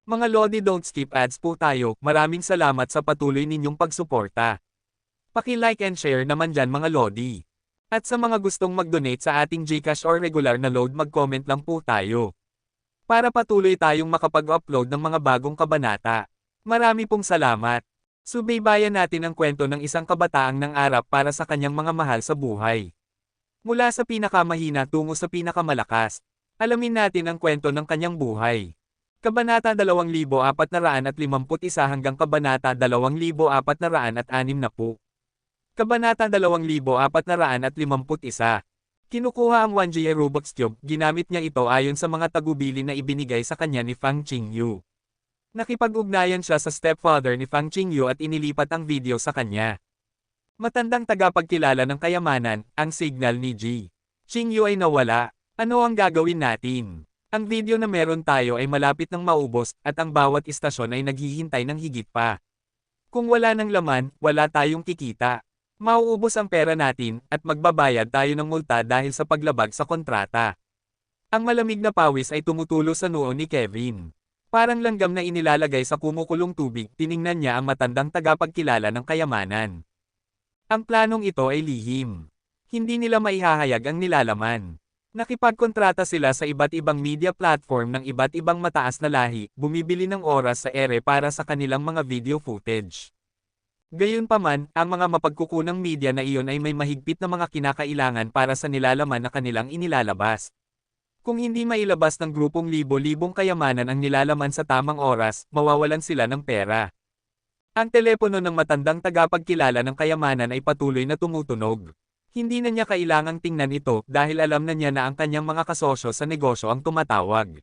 Mga Lodi, don't skip ads po tayo. Maraming salamat sa patuloy ninyong pagsuporta. Paki-like and share naman dyan mga Lodi. At sa mga gustong mag-donate sa ating GCash or regular na load, mag-comment lang po tayo. Para patuloy tayong makapag-upload ng mga bagong kabanata. Marami pong salamat. Subaybayan natin ang kwento ng isang kabataang nangarap para sa kanyang mga mahal sa buhay. Mula sa pinakamahina tungo sa pinakamalakas. Alamin natin ang kwento ng kanyang buhay. Kabanata 2451 hanggang Kabanata 2460. Kabanata 2451. Kinukuha ang 1GA Robux Cube, ginamit niya ito ayon sa mga tagubili na ibinigay sa kanya ni Fang Qingyu. Nakipag-ugnayan siya sa stepfather ni Fang Qingyu at inilipat ang video sa kanya. Matandang tagapagkilala ng kayamanan, ang signal ni Ji Qingyu ay nawala. Ano ang gagawin natin? Ang video na meron tayo ay malapit ng maubos, at ang bawat istasyon ay naghihintay ng higit pa. Kung wala ng laman, wala tayong kikita. Mauubos ang pera natin, at magbabayad tayo ng multa dahil sa paglabag sa kontrata. Ang malamig na pawis ay tumutulo sa noo ni Kevin. Parang langgam na inilalagay sa kumukulong tubig, tiningnan niya ang matandang tagapagkilala ng kayamanan. Ang planong ito ay lihim. Hindi nila maihahayag ang nilalaman. Nakipagkontrata sila sa iba't ibang media platform ng iba't ibang mataas na lahi, bumibili ng oras sa ere para sa kanilang mga video footage. Gayunpaman, ang mga mapagkukunang media na iyon ay may mahigpit na mga kinakailangan para sa nilalaman na kanilang inilalabas. Kung hindi mailabas ng grupong libo-libong kayamanan ang nilalaman sa tamang oras, mawawalan sila ng pera. Ang telepono ng matandang tagapagkilala ng kayamanan ay patuloy na tumutunog. Hindi na niya kailangang tingnan ito dahil alam na niya na ang kanyang mga kasosyo sa negosyo ang tumatawag.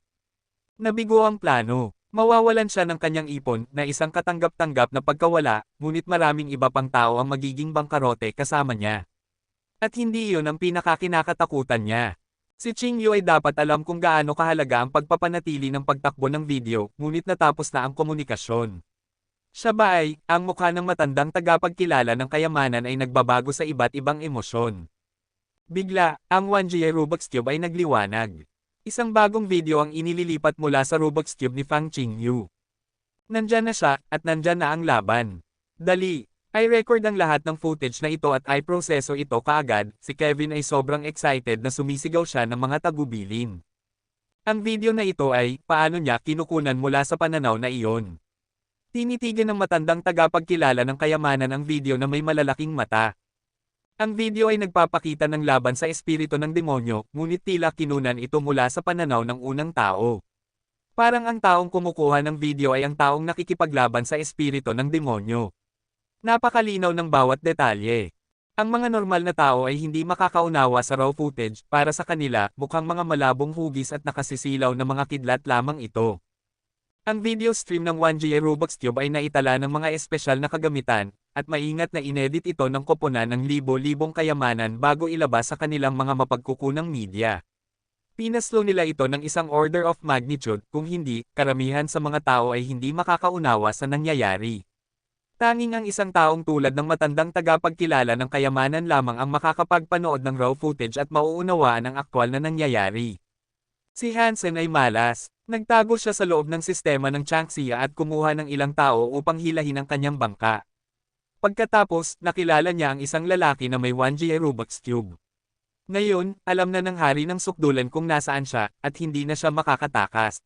Nabigo ang plano. Mawawalan siya ng kanyang ipon na isang katanggap-tanggap na pagkawala, ngunit maraming iba pang tao ang magiging bangkarote kasama niya. At hindi iyon ang pinakakinakatakutan niya. Si Qingyu ay dapat alam kung gaano kahalaga ang pagpapanatili ng pagtakbo ng video, ngunit natapos na ang komunikasyon. Siya ba ay, ang mukha ng matandang tagapagkilala ng kayamanan ay nagbabago sa iba't ibang emosyon. Bigla, ang 1GA Robux Cube ay nagliwanag. Isang bagong video ang inililipat mula sa Robux Cube ni Fang Qingyu. Nandyan na siya, at nandyan na ang laban. Dali, i-record ang lahat ng footage na ito at i-proseso ito kaagad. Si Kevin ay sobrang excited na sumisigaw siya ng mga tagubilin. Ang video na ito ay, paano niya kinukunan mula sa pananaw na iyon. Tinitigan ng matandang tagapagkilala ng kayamanan ang video na may malalaking mata. Ang video ay nagpapakita ng laban sa espiritu ng demonyo, ngunit tila kinunan ito mula sa pananaw ng unang tao. Parang ang taong kumukuha ng video ay ang taong nakikipaglaban sa espiritu ng demonyo. Napakalinaw ng bawat detalye. Ang mga normal na tao ay hindi makakaunawa sa raw footage, para sa kanila, mukhang mga malabong hugis at nakasisilaw na mga kidlat lamang ito. Ang video stream ng 1GA Robux Cube ay naitala ng mga espesyal na kagamitan, at maingat na inedit ito ng koponan ng libo-libong kayamanan bago ilabas sa kanilang mga mapagkukunang media. Pinaslo nila ito ng isang order of magnitude, kung hindi, karamihan sa mga tao ay hindi makakaunawa sa nangyayari. Tanging ang isang taong tulad ng matandang tagapagkilala ng kayamanan lamang ang makakapagpanood ng raw footage at mauunawaan ang aktwal na nangyayari. Si Hansen ay malas. Nagtago siya sa loob ng sistema ng Changxia at kumuha ng ilang tao upang hilahin ang kanyang bangka. Pagkatapos, nakilala niya ang isang lalaki na may 1GA Robux Cube. Ngayon, alam na ng hari ng sukdulan kung nasaan siya, at hindi na siya makakatakas.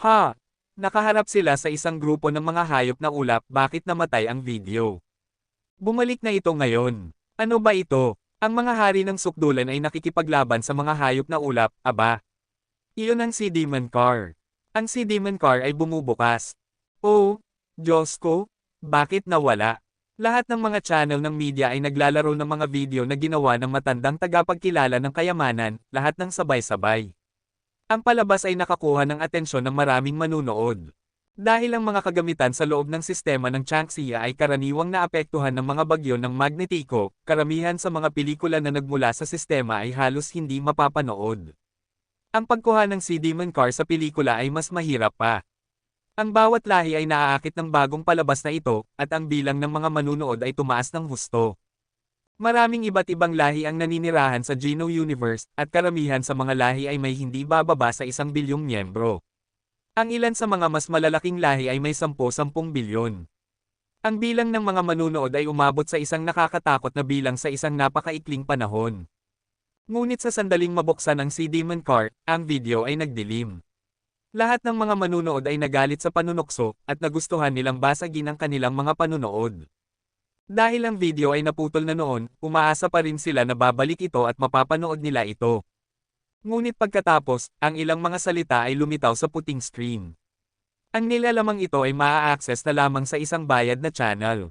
Ha! Nakaharap sila sa isang grupo ng mga hayop na ulap, bakit namatay ang video? Bumalik na ito ngayon. Ano ba ito? Ang mga hari ng sukdulan ay nakikipaglaban sa mga hayop na ulap, aba. Iyon ang Sea Demon Car. Ang Sea Demon Car ay bumubukas. Oh, Diyos ko, bakit nawala? Lahat ng mga channel ng media ay naglalaro ng mga video na ginawa ng matandang tagapagkilala ng kayamanan, lahat ng sabay-sabay. Ang palabas ay nakakuha ng atensyon ng maraming manunood. Dahil ang mga kagamitan sa loob ng sistema ng Changxia ay karaniwang naapektuhan ng mga bagyo ng magnetiko, karamihan sa mga pelikula na nagmula sa sistema ay halos hindi mapapanood. Ang pagkuha ng Sea Demon Car sa pelikula ay mas mahirap pa. Ang bawat lahi ay naaakit ng bagong palabas na ito, at ang bilang ng mga manunood ay tumaas ng husto. Maraming iba't ibang lahi ang naninirahan sa Geno Universe, at karamihan sa mga lahi ay may hindi bababa sa 1 bilyong miyembro. Ang ilan sa mga mas malalaking lahi ay may 10-10 bilyon. Ang bilang ng mga manunood ay umabot sa isang nakakatakot na bilang sa isang napakaikling panahon. Ngunit sa sandaling mabuksan ang si Demon Cart, ang video ay nagdilim. Lahat ng mga manunood ay nagalit sa panunukso, at nagustuhan nilang basagin ang kanilang mga panunood. Dahil ang video ay naputol na noon, umaasa pa rin sila na babalik ito at mapapanood nila ito. Ngunit pagkatapos, ang ilang mga salita ay lumitaw sa puting screen. Ang nilalamang ito ay maa-access na lamang sa isang bayad na channel.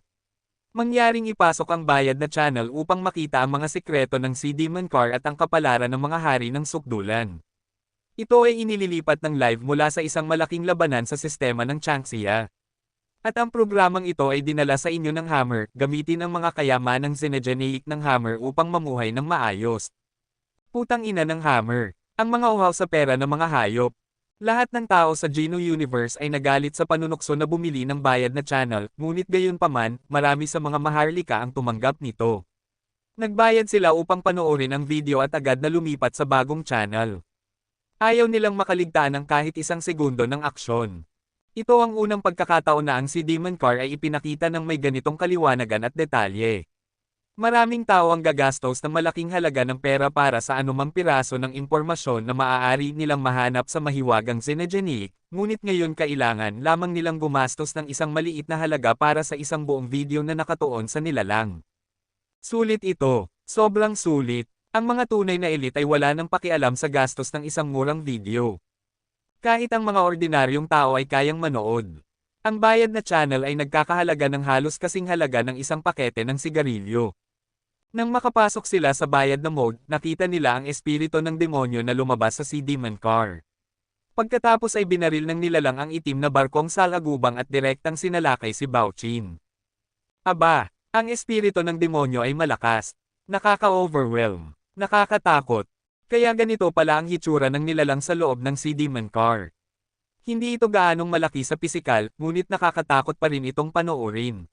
Mangyaring ipasok ang bayad na channel upang makita ang mga sikreto ng si Demon Car at ang kapalaran ng mga hari ng sukdulan. Ito ay inililipat ng live mula sa isang malaking labanan sa sistema ng Changxia. At ang programang ito ay dinala sa inyo ng Hammer, gamitin ang mga kayamanang xenogeneic ng Hammer upang mamuhay ng maayos. Putang ina ng Hammer, ang mga uhaw sa pera ng mga hayop. Lahat ng tao sa Geno Universe ay nagalit sa panunukso na bumili ng bayad na channel, ngunit gayunpaman, marami sa mga maharlika ang tumanggap nito. Nagbayad sila upang panoorin ang video at agad na lumipat sa bagong channel. Ayaw nilang makaligtaan ng kahit isang segundo ng aksyon. Ito ang unang pagkakataon na ang si Demon Car ay ipinakita ng may ganitong kaliwanagan at detalye. Maraming tao ang gagastos ng malaking halaga ng pera para sa anumang piraso ng impormasyon na maaari nilang mahanap sa mahiwagang xenogeneic, ngunit ngayon kailangan lamang nilang gumastos ng isang maliit na halaga para sa isang buong video na nakatuon sa nilalang. Sulit ito, sobrang sulit. Ang mga tunay na elite ay wala nang pakialam sa gastos ng isang murang video. Kahit ang mga ordinaryong tao ay kayang manood. Ang bayad na channel ay nagkakahalaga ng halos kasing halaga ng isang pakete ng sigarilyo. Nang makapasok sila sa bayad na mode, nakita nila ang espiritu ng demonyo na lumabas sa si Demon Car. Pagkatapos ay binaril ng nilalang ang itim na barkong salagubang at direktang sinalakay si Baochin. Aba, ang espiritu ng demonyo ay malakas. Nakaka-overwhelm. Nakakatakot. Kaya ganito pala ang hitsura ng nilalang sa loob ng si Demon Car. Hindi ito gaanong malaki sa pisikal, ngunit nakakatakot pa rin itong panoorin.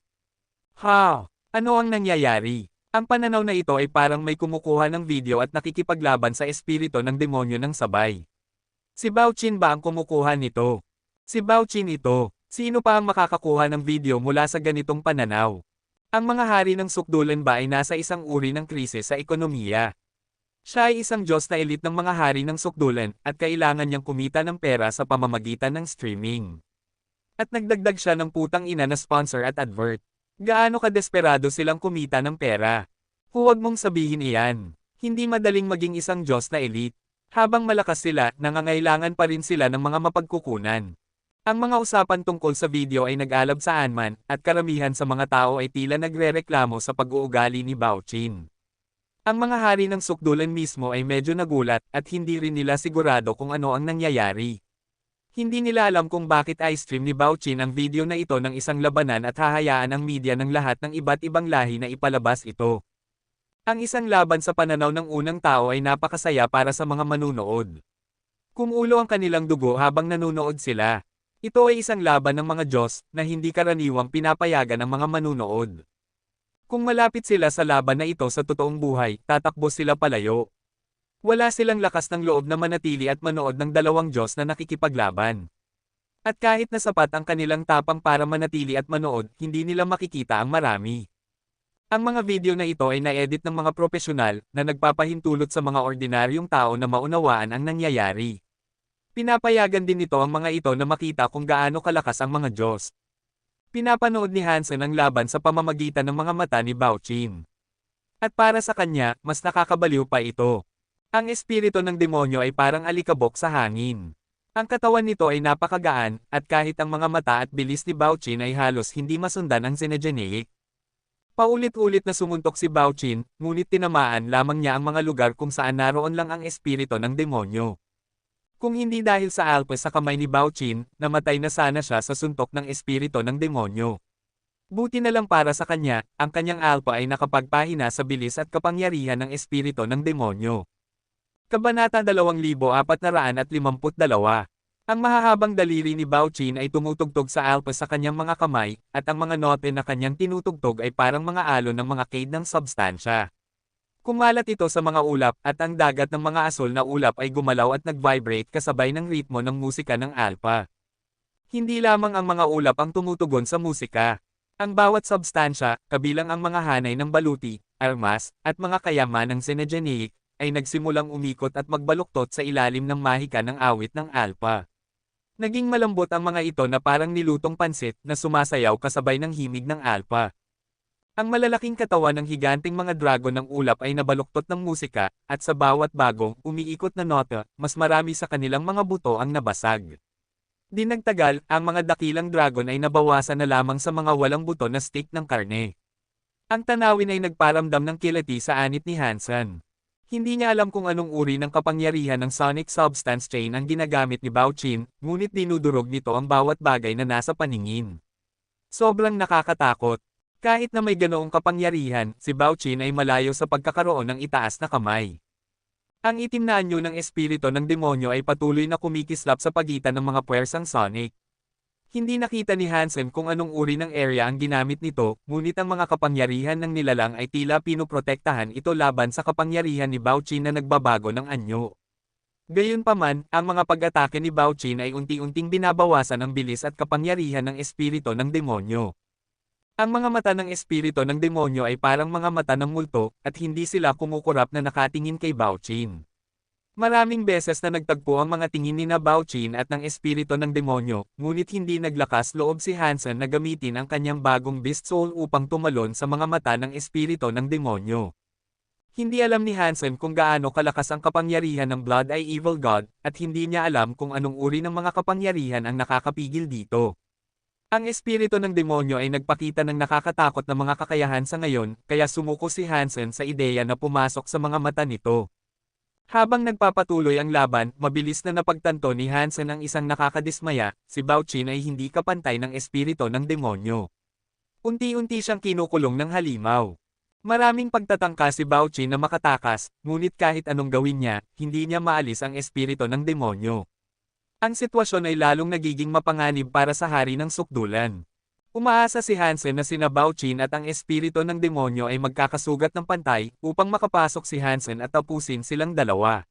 Ha! Ano ang nangyayari? Ang pananaw na ito ay parang may kumukuha ng video at nakikipaglaban sa espiritu ng demonyo ng sabay. Si Baochin ba ang kumukuha nito? Si Baochin ito. Sino pa ang makakakuha ng video mula sa ganitong pananaw? Ang mga hari ng sukdulan ba ay nasa isang uri ng krisis sa ekonomiya? Siya ay isang Diyos na elite ng mga hari ng sukdulan at kailangan niyang kumita ng pera sa pamamagitan ng streaming. At nagdagdag siya ng putang ina na sponsor at advert. Gaano kadesperado silang kumita ng pera? Huwag mong sabihin iyan. Hindi madaling maging isang Diyos na elite. Habang malakas sila, nangangailangan pa rin sila ng mga mapagkukunan. Ang mga usapan tungkol sa video ay nag-alab sa Anman, at karamihan sa mga tao ay tila nagrereklamo sa pag-uugali ni Baochin. Ang mga hari ng sukdulan mismo ay medyo nagulat at hindi rin nila sigurado kung ano ang nangyayari. Hindi nila alam kung bakit i-stream ni Baochin ang video na ito ng isang labanan at hahayaan ang media ng lahat ng iba't ibang lahi na ipalabas ito. Ang isang laban sa pananaw ng unang tao ay napakasaya para sa mga manunood. Kumulo ang kanilang dugo habang nanonood sila. Ito ay isang laban ng mga Diyos na hindi karaniwang pinapayagan ng mga manunood. Kung malapit sila sa laban na ito sa totoong buhay, tatakbo sila palayo. Wala silang lakas ng loob na manatili at manood ng dalawang Diyos na nakikipaglaban. At kahit na sapat ang kanilang tapang para manatili at manood, hindi nila makikita ang marami. Ang mga video na ito ay na-edit ng mga profesional na nagpapahintulot sa mga ordinaryong tao na maunawaan ang nangyayari. Pinapayagan din nito ang mga ito na makita kung gaano kalakas ang mga Diyos. Pinapanood ni Hansen ang laban sa pamamagitan ng mga mata ni Baochin. At para sa kanya, mas nakakabaliw pa ito. Ang espiritu ng demonyo ay parang alikabok sa hangin. Ang katawan nito ay napakagaan, at kahit ang mga mata at bilis ni Baochin ay halos hindi masundan ang xenogeneic. Paulit-ulit na sumuntok si Baochin, ngunit tinamaan lamang niya ang mga lugar kung saan naroon lang ang espiritu ng demonyo. Kung hindi dahil sa alpes sa kamay ni Baochin, namatay na sana siya sa suntok ng espiritu ng demonyo. Buti na lang para sa kanya, ang kanyang alpa ay nakapagpahina sa bilis at kapangyarihan ng espiritu ng demonyo. Kabanata 2452. Ang mahahabang daliri ni Baochin ay tumutugtog sa alpes sa kanyang mga kamay, at ang mga note na kanyang tinutugtog ay parang mga alon ng mga cade ng substansya. Kumalat ito sa mga ulap, at ang dagat ng mga asol na ulap ay gumalaw at nag-vibrate kasabay ng ritmo ng musika ng alpa. Hindi lamang ang mga ulap ang tumutugon sa musika. Ang bawat substansya, kabilang ang mga hanay ng baluti, armas, at mga kayamanang senegeneic, ay nagsimulang umikot at magbaluktot sa ilalim ng mahika ng awit ng alpha. Naging malambot ang mga ito na parang nilutong pansit na sumasayaw kasabay ng himig ng alpha. Ang malalaking katawan ng higanting mga dragon ng ulap ay nabaluktot ng musika, at sa bawat bagong, umiikot na nota, mas marami sa kanilang mga buto ang nabasag. Di nagtagal, ang mga dakilang dragon ay nabawasan na lamang sa mga walang buto na stick ng karne. Ang tanawin ay nagparamdam ng kilati sa anit ni Hansen. Hindi niya alam kung anong uri ng kapangyarihan ng sonic substance chain ang ginagamit ni Bao Qin, ngunit dinudurog nito ang bawat bagay na nasa paningin. Sobrang nakakatakot. Kahit na may ganoong kapangyarihan, si Bao Qin ay malayo sa pagkakaroon ng itaas na kamay. Ang itim na anyo ng espiritu ng demonyo ay patuloy na kumikislap sa pagitan ng mga puwersang sonic. Hindi nakita ni Hansen kung anong uri ng area ang ginamit nito, ngunit ang mga kapangyarihan ng nilalang ay tila pinoprotektahan ito laban sa kapangyarihan ni Bao Qin na nagbabago ng anyo. Gayunpaman, ang mga pag-atake ni Bao Qin ay unti-unting binabawasan ang bilis at kapangyarihan ng espiritu ng demonyo. Ang mga mata ng espiritu ng demonyo ay parang mga mata ng multo, at hindi sila kumukurap na nakatingin kay Bao Qin. Maraming beses na nagtagpo ang mga tingin ni na Bao Qin at ng espiritu ng demonyo, ngunit hindi naglakas loob si Hansen na gamitin ang kanyang bagong Beast Soul upang tumalon sa mga mata ng espiritu ng demonyo. Hindi alam ni Hansen kung gaano kalakas ang kapangyarihan ng Blood Eye Evil God, at hindi niya alam kung anong uri ng mga kapangyarihan ang nakakapigil dito. Ang espiritu ng demonyo ay nagpakita ng nakakatakot na mga kakayahan sa ngayon, kaya sumuko si Hansen sa ideya na pumasok sa mga mata nito. Habang nagpapatuloy ang laban, mabilis na napagtanto ni Hansen ang isang nakakadismaya, si Bao Qin ay hindi kapantay ng espiritu ng demonyo. Unti-unti siyang kinukulong ng halimaw. Maraming pagtatangka si Bao Qin na makatakas, ngunit kahit anong gawin niya, hindi niya maalis ang espiritu ng demonyo. Ang sitwasyon ay lalong nagiging mapanganib para sa hari ng sukdulan. Umaasa si Hansen na sina Bao Qin at ang espiritu ng demonyo ay magkakasugat ng pantay upang makapasok si Hansen at tapusin silang dalawa.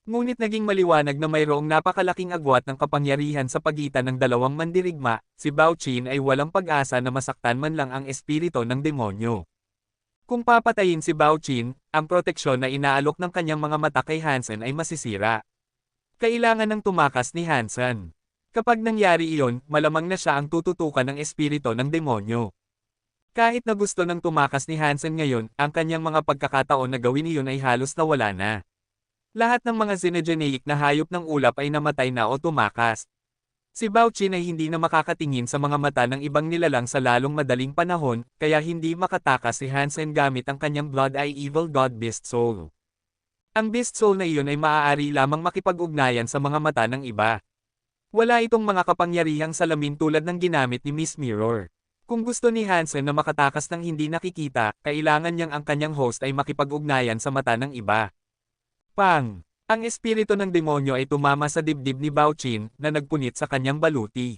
Ngunit naging maliwanag na mayroong napakalaking agwat ng kapangyarihan sa pagitan ng dalawang mandirigma, si Bao Qin ay walang pag-asa na masaktan man lang ang espiritu ng demonyo. Kung papatayin si Bao Qin, ang proteksyon na inaalok ng kanyang mga mata kay Hansen ay masisira. Kailangan ng tumakas ni Hansen. Kapag nangyari iyon, malamang na siya ang tututukan ng espiritu ng demonyo. Kahit na gusto ng tumakas ni Hansen ngayon, ang kanyang mga pagkakataon na gawin iyon ay halos nawala na. Lahat ng mga xenogeneic na hayop ng ulap ay namatay na o tumakas. Si Bao Qin ay hindi na makakatingin sa mga mata ng ibang nilalang sa lalong madaling panahon, kaya hindi makatakas si Hansen gamit ang kanyang Blood Eye Evil God Beast Soul. Ang Beast Soul na iyon ay maaari lamang makipag-ugnayan sa mga mata ng iba. Wala itong mga kapangyarihang salamin tulad ng ginamit ni Miss Mirror. Kung gusto ni Hansen na makatakas ng hindi nakikita, kailangan niyang ang kanyang host ay makipag-ugnayan sa mata ng iba. Pang! Ang espiritu ng demonyo ay tumama sa dibdib ni Bao Qin na nagpunit sa kanyang baluti.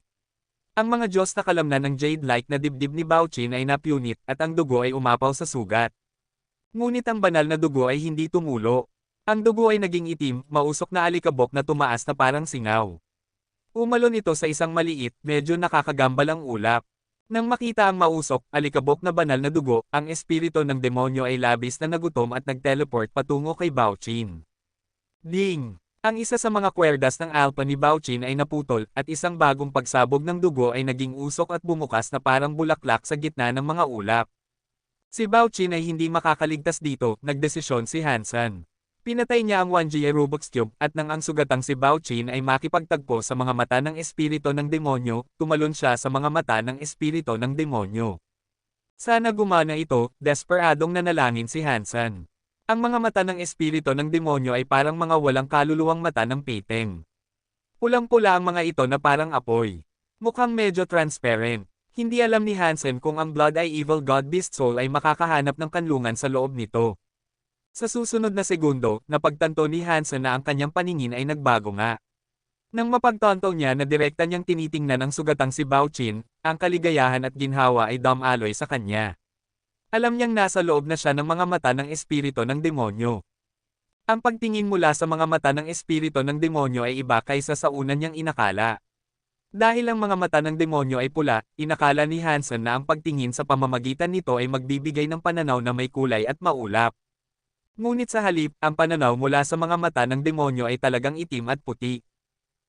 Ang mga Diyos na kalamnan ng jade-like na dibdib ni Bao Qin ay napunit at ang dugo ay umapaw sa sugat. Ngunit ang banal na dugo ay hindi tumulo. Ang dugo ay naging itim, mausok na alikabok na tumaas na parang singaw. Umalon ito sa isang maliit, medyo nakakagambalang ulap. Nang makita ang mausok, alikabok na banal na dugo, ang espiritu ng demonyo ay labis na nagutom at nag-teleport patungo kay Bao Qin. Ding! Ang isa sa mga kwerdas ng alpha ni Bao Qin ay naputol, at isang bagong pagsabog ng dugo ay naging usok at bumukas na parang bulaklak sa gitna ng mga ulap. Si Bao Qin ay hindi makakaligtas dito, nagdesisyon si Hansen. Pinatay niya ang 1G Rubik's Cube, at nang ang sugatang si Bao Qin ay makipagtagpo sa mga mata ng espiritu ng demonyo, tumalon siya sa mga mata ng espiritu ng demonyo. Sana gumana ito, desperadong nanalangin si Hansen. Ang mga mata ng espiritu ng demonyo ay parang mga walang kaluluwang mata ng peteng. Pulang-pula ang mga ito na parang apoy. Mukhang medyo transparent. Hindi alam ni Hansen kung ang Blood Eye Evil God Beast Soul ay makakahanap ng kanlungan sa loob nito. Sa susunod na segundo, napagtanto ni Hansen na ang kanyang paningin ay nagbago nga. Nang mapagtanto niya na direkta niyang tinitingnan ang sugatang si Bao Qin, ang kaligayahan at ginhawa ay dumaloy sa kanya. Alam niyang nasa loob na siya ng mga mata ng espiritu ng demonyo. Ang pagtingin mula sa mga mata ng espiritu ng demonyo ay iba kaysa sa una niyang inakala. Dahil ang mga mata ng demonyo ay pula, inakala ni Hansen na ang pagtingin sa pamamagitan nito ay magbibigay ng pananaw na may kulay at maulap. Ngunit sa halip, ang pananaw mula sa mga mata ng demonyo ay talagang itim at puti.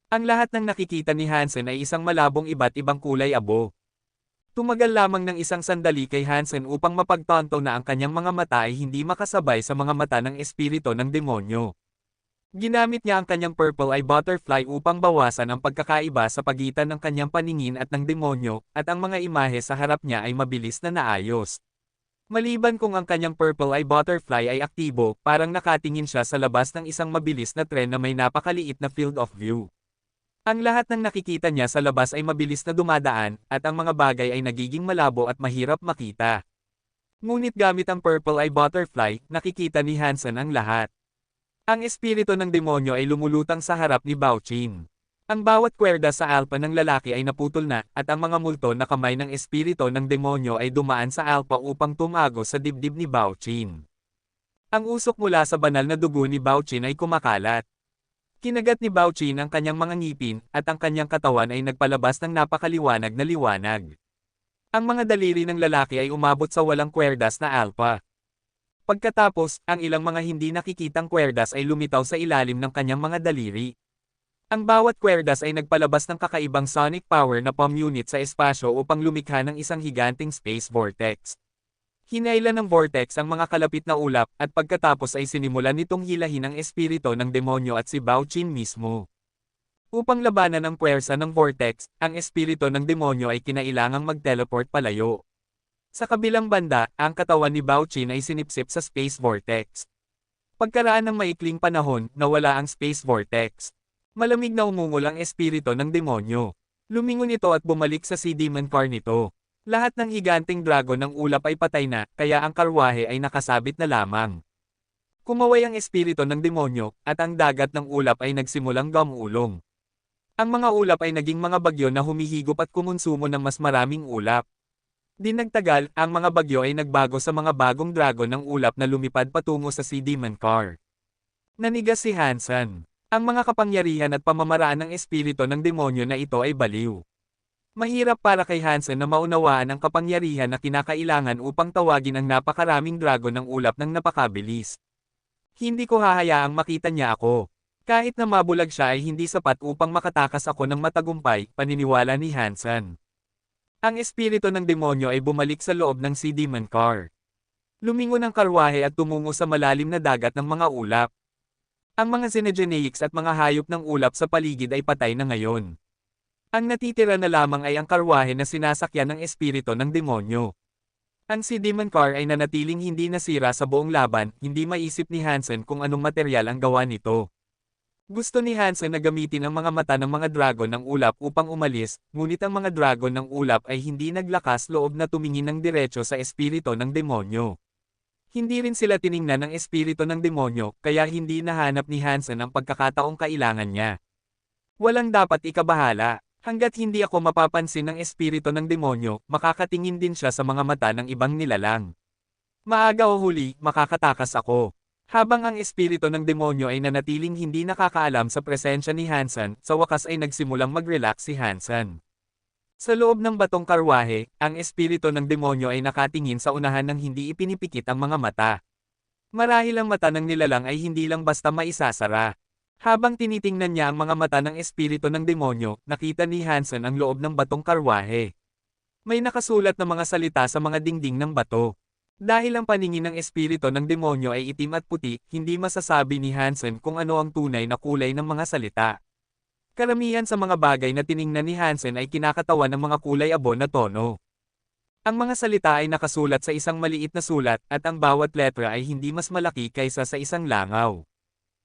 Ang lahat ng nakikita ni Hansen ay isang malabong iba't ibang kulay abo. Tumagal lamang ng isang sandali kay Hansen upang mapagtanto na ang kanyang mga mata ay hindi makasabay sa mga mata ng espiritu ng demonyo. Ginamit niya ang kanyang purple eye butterfly upang bawasan ang pagkakaiba sa pagitan ng kanyang paningin at ng demonyo, at ang mga imahe sa harap niya ay mabilis na naayos. Maliban kung ang kanyang purple eye butterfly ay aktibo, parang nakatingin siya sa labas ng isang mabilis na tren na may napakaliit na field of view. Ang lahat ng nakikita niya sa labas ay mabilis na dumadaan, at ang mga bagay ay nagiging malabo at mahirap makita. Ngunit gamit ang purple eye butterfly, nakikita ni Hansen ang lahat. Ang espiritu ng demonyo ay lumulutang sa harap ni Baochin. Ang bawat kwerda sa alpa ng lalaki ay naputol na, at ang mga multo na kamay ng espiritu ng demonyo ay dumaan sa alpa upang tumago sa dibdib ni Baochin. Ang usok mula sa banal na dugo ni Baochin ay kumakalat. Kinagat ni Baochin ang kanyang mga ngipin, at ang kanyang katawan ay nagpalabas ng napakaliwanag na liwanag. Ang mga daliri ng lalaki ay umabot sa walang kwerdas na alpa. Pagkatapos, ang ilang mga hindi nakikitang kwerdas ay lumitaw sa ilalim ng kanyang mga daliri. Ang bawat kwerdas ay nagpalabas ng kakaibang sonic power na palm unit sa espasyo upang lumikha ng isang higanting space vortex. Hinailan ng vortex ang mga kalapit na ulap, at pagkatapos ay sinimulan nitong hilahin ang espiritu ng demonyo at si Baochin mismo. Upang labanan ang puwersa ng vortex, ang espiritu ng demonyo ay kinailangang mag-teleport palayo. Sa kabilang banda, ang katawan ni Baochin ay sinipsip sa space vortex. Pagkaraan ng maikling panahon, nawala ang space vortex. Malamig na umungol ang espiritu ng demonyo. Lumingon ito at bumalik sa sea demon car nito. Lahat ng higanting dragon ng ulap ay patay na, kaya ang karwahe ay nakasabit na lamang. Kumaway ang espiritu ng demonyo, at ang dagat ng ulap ay nagsimulang gumulong. Ang mga ulap ay naging mga bagyo na humihigop at kumonsumo ng mas maraming ulap. Di nagtagal, ang mga bagyo ay nagbago sa mga bagong dragon ng ulap na lumipad patungo sa sea demon car. Nanigas si Hansen. Ang mga kapangyarihan at pamamaraan ng espiritu ng demonyo na ito ay baliw. Mahirap para kay Hansen na maunawaan ang kapangyarihan na kinakailangan upang tawagin ang napakaraming dragon ng ulap ng napakabilis. Hindi ko hahayaang makita niya ako. Kahit na mabulag siya ay hindi sapat upang makatakas ako ng matagumpay, paniniwala ni Hansen. Ang espiritu ng demonyo ay bumalik sa loob ng sea demon car. Lumingon ang karwahe at tumungo sa malalim na dagat ng mga ulap. Ang mga xenogeneics at mga hayop ng ulap sa paligid ay patay na ngayon. Ang natitira na lamang ay ang karwahe na sinasakyan ng espiritu ng demonyo. Ang sea demon car ay nanatiling hindi nasira sa buong laban, hindi maisip ni Hansen kung anong materyal ang gawa nito. Gusto ni Hansen na gamitin ang mga mata ng mga dragon ng ulap upang umalis, ngunit ang mga dragon ng ulap ay hindi naglakas loob na tumingin ng diretso sa espiritu ng demonyo. Hindi rin sila tiningnan ng espiritu ng demonyo, kaya hindi nahanap ni Hansen ang pagkakataong kailangan niya. Walang dapat ikabahala. Hanggat hindi ako mapapansin ng espiritu ng demonyo, makakatingin din siya sa mga mata ng ibang nilalang. Maaga o huli, makakatakas ako. Habang ang espiritu ng demonyo ay nanatiling hindi nakakaalam sa presensya ni Hansen, sa wakas ay nagsimulang mag-relax si Hansen. Sa loob ng batong karwahe, ang espiritu ng demonyo ay nakatingin sa unahan ng hindi ipinipikit ang mga mata. Marahil ang mata ng nilalang ay hindi lang basta maisasara. Habang tinitingnan niya ang mga mata ng espiritu ng demonyo, nakita ni Hansen ang loob ng batong karwahe. May nakasulat na mga salita sa mga dingding ng bato. Dahil ang paningin ng espiritu ng demonyo ay itim at puti, hindi masasabi ni Hansen kung ano ang tunay na kulay ng mga salita. Karamihan sa mga bagay na tiningnan ni Hansen ay kinakatawan ng mga kulay abo na tono. Ang mga salita ay nakasulat sa isang maliit na sulat, at ang bawat letra ay hindi mas malaki kaysa sa isang langaw.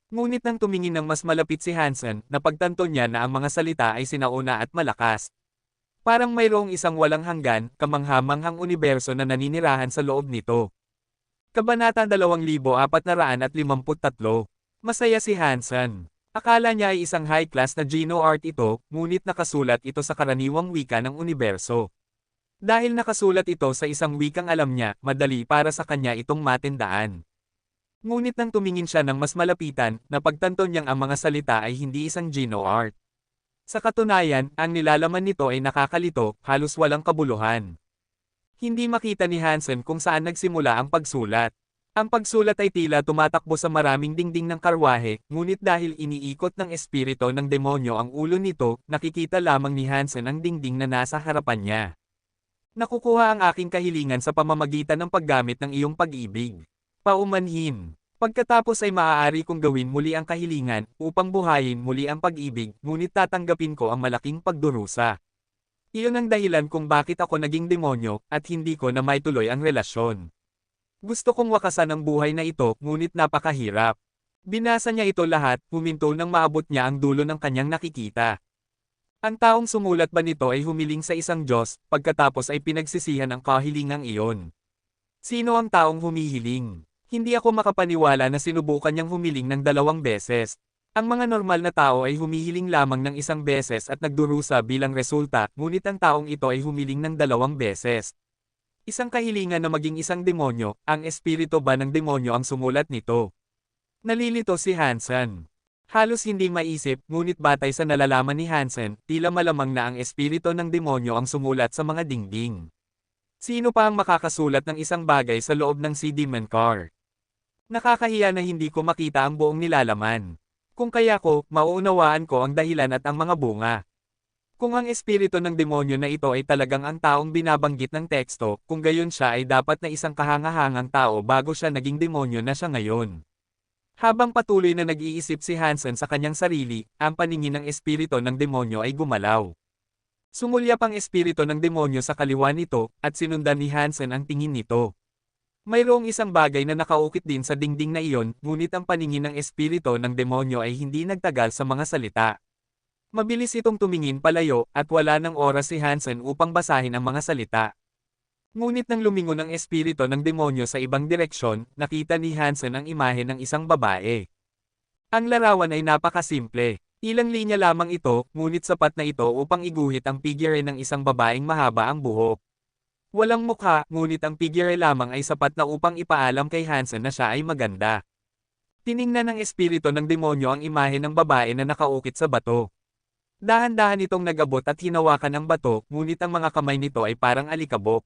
Ngunit nang tumingin ng mas malapit si Hansen, napagtanto niya na ang mga salita ay sinauna at malakas. Parang mayroong isang walang hanggan, kamangha-manghang universo na naninirahan sa loob nito. Kabanata 2453. Masaya si Hansen. Akala niya ay isang high-class na Geno art ito, ngunit nakasulat ito sa karaniwang wika ng universo. Dahil nakasulat ito sa isang wikang alam niya, madali para sa kanya itong matindaan. Ngunit nang tumingin siya ng mas malapitan, napagtanto niyang ang mga salita ay hindi isang Geno art. Sa katunayan, ang nilalaman nito ay nakakalito, halos walang kabuluhan. Hindi makita ni Hansen kung saan nagsimula ang pagsulat. Ang pagsulat ay tila tumatakbo sa maraming dingding ng karwahe, ngunit dahil iniikot ng espiritu ng demonyo ang ulo nito, nakikita lamang ni Hansen ang dingding na nasa harapan niya. Nakukuha ang aking kahilingan sa pamamagitan ng paggamit ng iyong pag-ibig. Paumanhin. Pagkatapos ay maaari kong gawin muli ang kahilingan, upang buhayin muli ang pag-ibig, ngunit tatanggapin ko ang malaking pagdurusa. Iyon ang dahilan kung bakit ako naging demonyo, at hindi ko na maituloy ang relasyon. Gusto kong wakasan ang buhay na ito, ngunit napakahirap. Binasa niya ito lahat, huminto nang maabot niya ang dulo ng kanyang nakikita. Ang taong sumulat ba nito ay humiling sa isang Diyos, pagkatapos ay pinagsisihan ang kahilingang iyon. Sino ang taong humihiling? Hindi ako makapaniwala na sinubukan niyang humiling ng 2 beses. Ang mga normal na tao ay humihiling lamang ng 1 beses at nagdurusa bilang resulta, ngunit ang taong ito ay humiling ng 2 beses. Isang kahilingan na maging isang demonyo, ang espiritu ba ng demonyo ang sumulat nito? Nalilito si Hansen. Halos hindi maisip, ngunit batay sa nalalaman ni Hansen, tila malamang na ang espiritu ng demonyo ang sumulat sa mga dingding. Sino pa ang makakasulat ng isang bagay sa loob ng Demon Car? Nakakahiya na hindi ko makita ang buong nilalaman. Kung kaya ko, mauunawaan ko ang dahilan at ang mga bunga. Kung ang espiritu ng demonyo na ito ay talagang ang taong binabanggit ng teksto, kung gayon siya ay dapat na isang kahangahangang tao bago siya naging demonyo na siya ngayon. Habang patuloy na nag-iisip si Hansen sa kanyang sarili, ang paningin ng espiritu ng demonyo ay gumalaw. Sumulyap ang espiritu ng demonyo sa kaliwa nito, at sinundan ni Hansen ang tingin nito. Mayroong isang bagay na nakaukit din sa dingding na iyon, ngunit ang paningin ng espiritu ng demonyo ay hindi nagtagal sa mga salita. Mabilis itong tumingin palayo, at wala ng oras si Hansen upang basahin ang mga salita. Ngunit nang lumingon ang espiritu ng demonyo sa ibang direksyon, nakita ni Hansen ang imahe ng isang babae. Ang larawan ay napakasimple. Ilang linya lamang ito, ngunit sapat na ito upang iguhit ang figure ng isang babaeng mahaba ang buhok. Walang mukha, ngunit ang figure lamang ay sapat na upang ipaalam kay Hansen na siya ay maganda. Tiningnan ng espiritu ng demonyo ang imahe ng babae na nakaukit sa bato. Dahan-dahan itong nag-abot at hinawakan ang bato, ngunit ang mga kamay nito ay parang alikabok.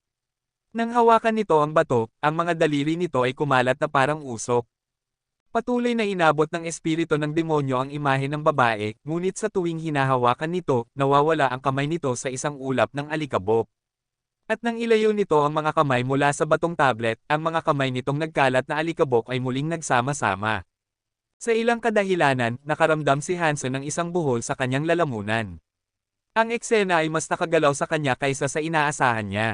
Nang hawakan nito ang bato, ang mga daliri nito ay kumalat na parang usok. Patuloy na inabot ng espiritu ng demonyo ang imahe ng babae, ngunit sa tuwing hinahawakan nito, nawawala ang kamay nito sa isang ulap ng alikabok. At nang ilayo nito ang mga kamay mula sa batong tablet, ang mga kamay nitong nagkalat na alikabok ay muling nagsama-sama. Sa ilang kadahilanan, nakaramdam si Hansen ng isang buhol sa kanyang lalamunan. Ang eksena ay mas nakagalaw sa kanya kaysa sa inaasahan niya.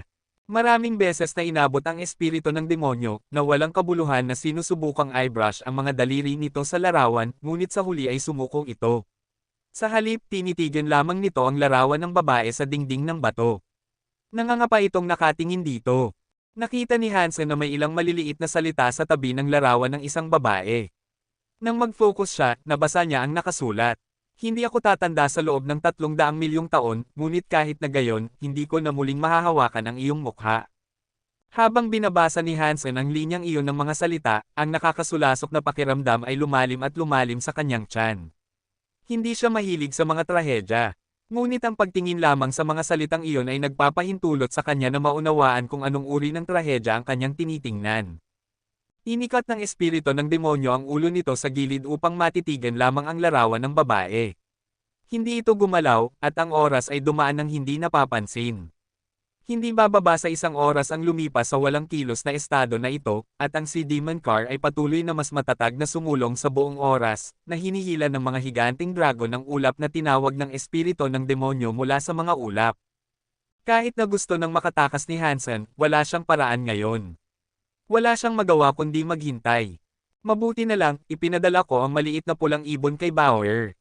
Maraming beses na inabot ang espiritu ng demonyo, na walang kabuluhan na sinusubukang eyebrush ang mga daliri nito sa larawan, ngunit sa huli ay sumuko ito. Sa halip, tinitigan lamang nito ang larawan ng babae sa dingding ng bato. Nangangapa itong nakatingin dito. Nakita ni Hansen na may ilang maliliit na salita sa tabi ng larawan ng isang babae. Nang mag-focus siya, nabasa niya ang nakasulat. Hindi ako tatanda sa loob ng 300 milyong taon, ngunit kahit na gayon, hindi ko na muling mahahawakan ang iyong mukha. Habang binabasa ni Hansen ang linyang iyon ng mga salita, ang nakakasulasok na pakiramdam ay lumalim at lumalim sa kanyang tiyan. Hindi siya mahilig sa mga trahedya. Ngunit ang pagtingin lamang sa mga salitang iyon ay nagpapahintulot sa kanya na maunawaan kung anong uri ng trahedya ang kanyang tinitingnan. Inikat ng espiritu ng demonyo ang ulo nito sa gilid upang matitigan lamang ang larawan ng babae. Hindi ito gumalaw, at ang oras ay dumaan ng hindi napapansin. Hindi bababa sa 1 oras ang lumipas sa walang kilos na estado na ito, at ang Demon Car ay patuloy na mas matatag na sumulong sa buong oras, na hinihila ng mga higanting dragon ng ulap na tinawag ng espiritu ng demonyo mula sa mga ulap. Kahit na gusto ng makatakas ni Hansen, wala siyang paraan ngayon. Wala siyang magawa kundi maghintay. Mabuti na lang, ipinadala ko ang maliit na pulang ibon kay Bauer.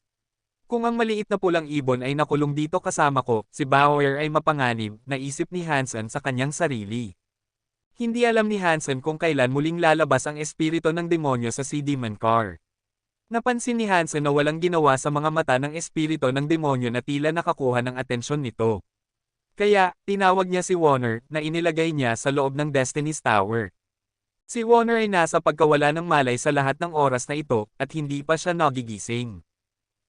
Kung ang maliit na pulang ibon ay nakulong dito kasama ko, si Bauer ay mapanganib, naisip ni Hansen sa kanyang sarili. Hindi alam ni Hansen kung kailan muling lalabas ang espiritu ng demonyo sa Demon Car. Napansin ni Hansen na walang ginawa sa mga mata ng espiritu ng demonyo na tila nakakuha ng atensyon nito. Kaya, tinawag niya si Warner, na inilagay niya sa loob ng Destiny's Tower. Si Warner ay nasa pagkawala ng malay sa lahat ng oras na ito, at hindi pa siya nagigising.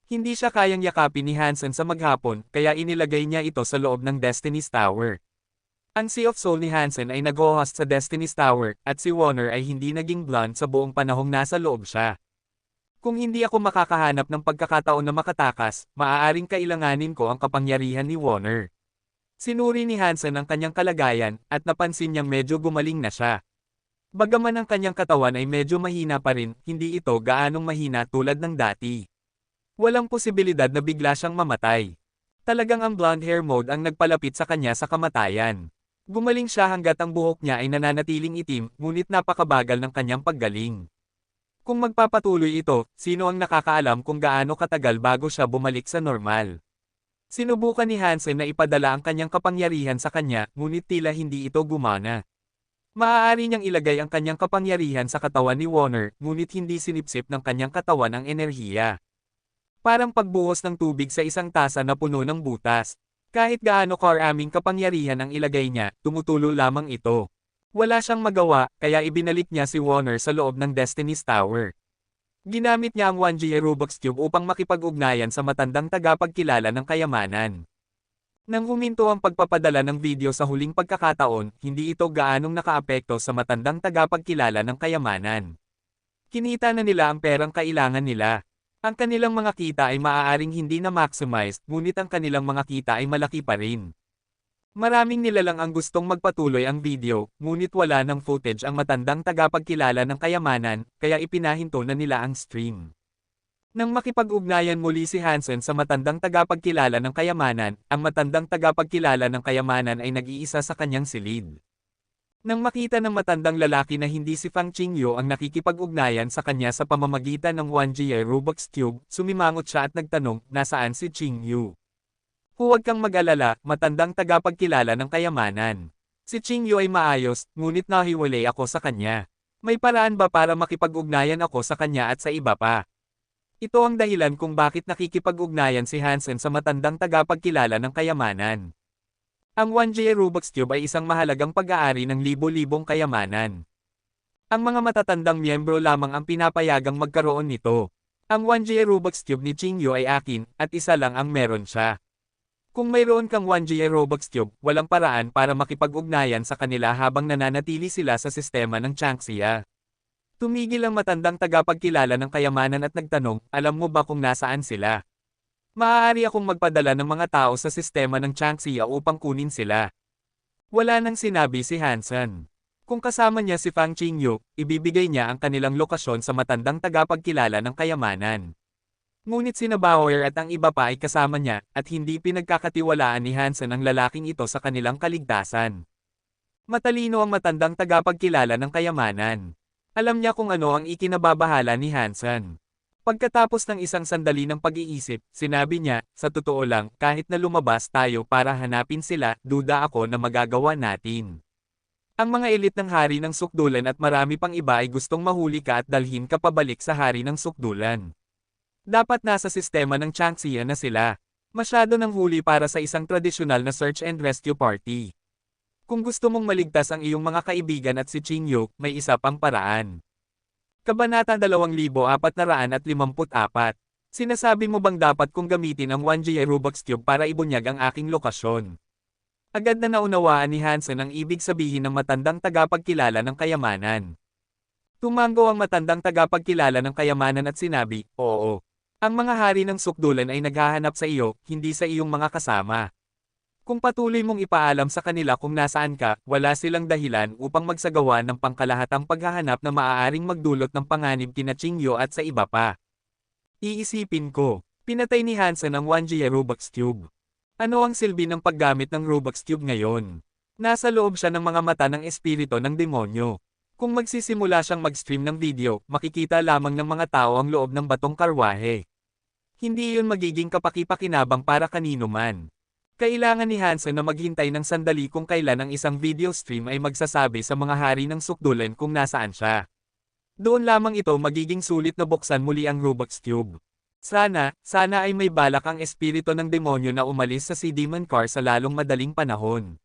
Hindi siya kayang yakapin ni Hansen sa maghapon, kaya inilagay niya ito sa loob ng Destiny's Tower. Ang Sea of Soul ni Hansen ay nag-host sa Destiny's Tower, at si Warner ay hindi naging blunt sa buong panahong nasa loob siya. Kung hindi ako makakahanap ng pagkakataon na makatakas, maaaring kailanganin ko ang kapangyarihan ni Warner. Sinuri ni Hansen ang kanyang kalagayan, at napansin niyang medyo gumaling na siya. Bagaman ang kanyang katawan ay medyo mahina pa rin, hindi ito gaanong mahina tulad ng dati. Walang posibilidad na bigla siyang mamatay. Talagang ang blonde hair mode ang nagpalapit sa kanya sa kamatayan. Gumaling siya hanggat ang buhok niya ay nananatiling itim, ngunit napakabagal ng kanyang paggaling. Kung magpapatuloy ito, sino ang nakakaalam kung gaano katagal bago siya bumalik sa normal? Sinubukan ni Hansen na ipadala ang kanyang kapangyarihan sa kanya, ngunit tila hindi ito gumana. Maaari niyang ilagay ang kanyang kapangyarihan sa katawan ni Warner, ngunit hindi sinipsip ng kanyang katawan ang enerhiya. Parang pagbuhos ng tubig sa isang tasa na puno ng butas. Kahit gaano karaming kapangyarihan ang ilagay niya, tumutulo lamang ito. Wala siyang magawa, kaya ibinalik niya si Warner sa loob ng Destiny's Tower. Ginamit niya ang 1G Rubik's Cube upang makipag-ugnayan sa matandang tagapagkilala ng kayamanan. Nang huminto ang pagpapadala ng video sa huling pagkakataon, hindi ito gaanong nakaapekto sa matandang tagapagkilala ng kayamanan. Kinita na nila ang perang kailangan nila. Ang kanilang mga kita ay maaaring hindi na maximized, ngunit ang kanilang mga kita ay malaki pa rin. Maraming nilalang ang gustong magpatuloy ang video, ngunit wala ng footage ang matandang tagapagkilala ng kayamanan, kaya ipinahinto na nila ang stream. Nang makipag-ugnayan muli si Hansen sa matandang tagapagkilala ng kayamanan, ang matandang tagapagkilala ng kayamanan ay nag-iisa sa kanyang silid. Nang makita ng matandang lalaki na hindi si Fang Qingyu ang nakikipag-ugnayan sa kanya sa pamamagitan ng 1G Rubik's Cube, sumimangot siya at nagtanong, nasaan si Qingyu? Huwag kang mag-alala, matandang tagapagkilala ng kayamanan. Si Qingyu ay maayos, ngunit nahiwalay ako sa kanya. May paraan ba para makipag-ugnayan ako sa kanya at sa iba pa? Ito ang dahilan kung bakit nakikipag-ugnayan si Hansen sa matandang tagapagkilala ng kayamanan. Ang 1G Rubik's Cube ay isang mahalagang pag-aari ng libo-libong kayamanan. Ang mga matatandang miyembro lamang ang pinapayagang magkaroon nito. Ang 1G Rubik's Cube ni Qingyu ay akin, at isa lang ang meron siya. Kung mayroon kang 1G Rubik's Cube, walang paraan para makipag-ugnayan sa kanila habang nananatili sila sa sistema ng Changxia. Tumigil ang matandang tagapagkilala ng kayamanan at nagtanong, alam mo ba kung nasaan sila? Maaari akong magpadala ng mga tao sa sistema ng Changxia upang kunin sila. Wala nang sinabi si Hansen. Kung kasama niya si Fang Qingyu, ibibigay niya ang kanilang lokasyon sa matandang tagapagkilala ng kayamanan. Ngunit sina Bauer at ang iba pa ay kasama niya, at hindi pinagkakatiwalaan ni Hansen ang lalaking ito sa kanilang kaligtasan. Matalino ang matandang tagapagkilala ng kayamanan. Alam niya kung ano ang ikinababahala ni Hansen. Pagkatapos ng isang sandali ng pag-iisip, sinabi niya, sa totoo lang, kahit na lumabas tayo para hanapin sila, duda ako na magagawa natin. Ang mga elit ng hari ng sukdulan at marami pang iba ay gustong mahuli ka at dalhin ka pabalik sa hari ng sukdulan. Dapat nasa sistema ng Changxia na sila. Masyado ng huli para sa isang tradisyonal na search and rescue party. Kung gusto mong maligtas ang iyong mga kaibigan at si Qingyu, may isa pang paraan. Kabanata 2454. Sinasabi mo bang dapat kong gamitin ang 1G Rubik's Cube para ibunyag ang aking lokasyon? Agad na naunawaan ni Hansen ang ibig sabihin ng matandang tagapagkilala ng kayamanan. Tumango ang matandang tagapagkilala ng kayamanan at sinabi, oo. Ang mga hari ng sukdulan ay naghahanap sa iyo, hindi sa iyong mga kasama. Kung patuloy mong ipaalam sa kanila kung nasaan ka, wala silang dahilan upang magsagawa ng pangkalahatang paghahanap na maaaring magdulot ng panganib kina Qingyu at sa iba pa. Iisipin ko, pinatay ni Hansen ang 1G Rubik's Cube. Ano ang silbi ng paggamit ng Rubik's Cube ngayon? Nasa loob siya ng mga mata ng espiritu ng demonyo. Kung magsisimula siyang mag-stream ng video, makikita lamang ng mga tao ang loob ng batong karwahe. Hindi iyon magiging kapaki-pakinabang para kanino man. Kailangan ni Hansen na maghintay ng sandali kung kailan ang isang video stream ay magsasabi sa mga hari ng sukdulan kung nasaan siya. Doon lamang ito magiging sulit na buksan muli ang Rubik's Cube. Sana ay may balak ang espiritu ng demonyo na umalis sa si Demon Car sa lalong madaling panahon.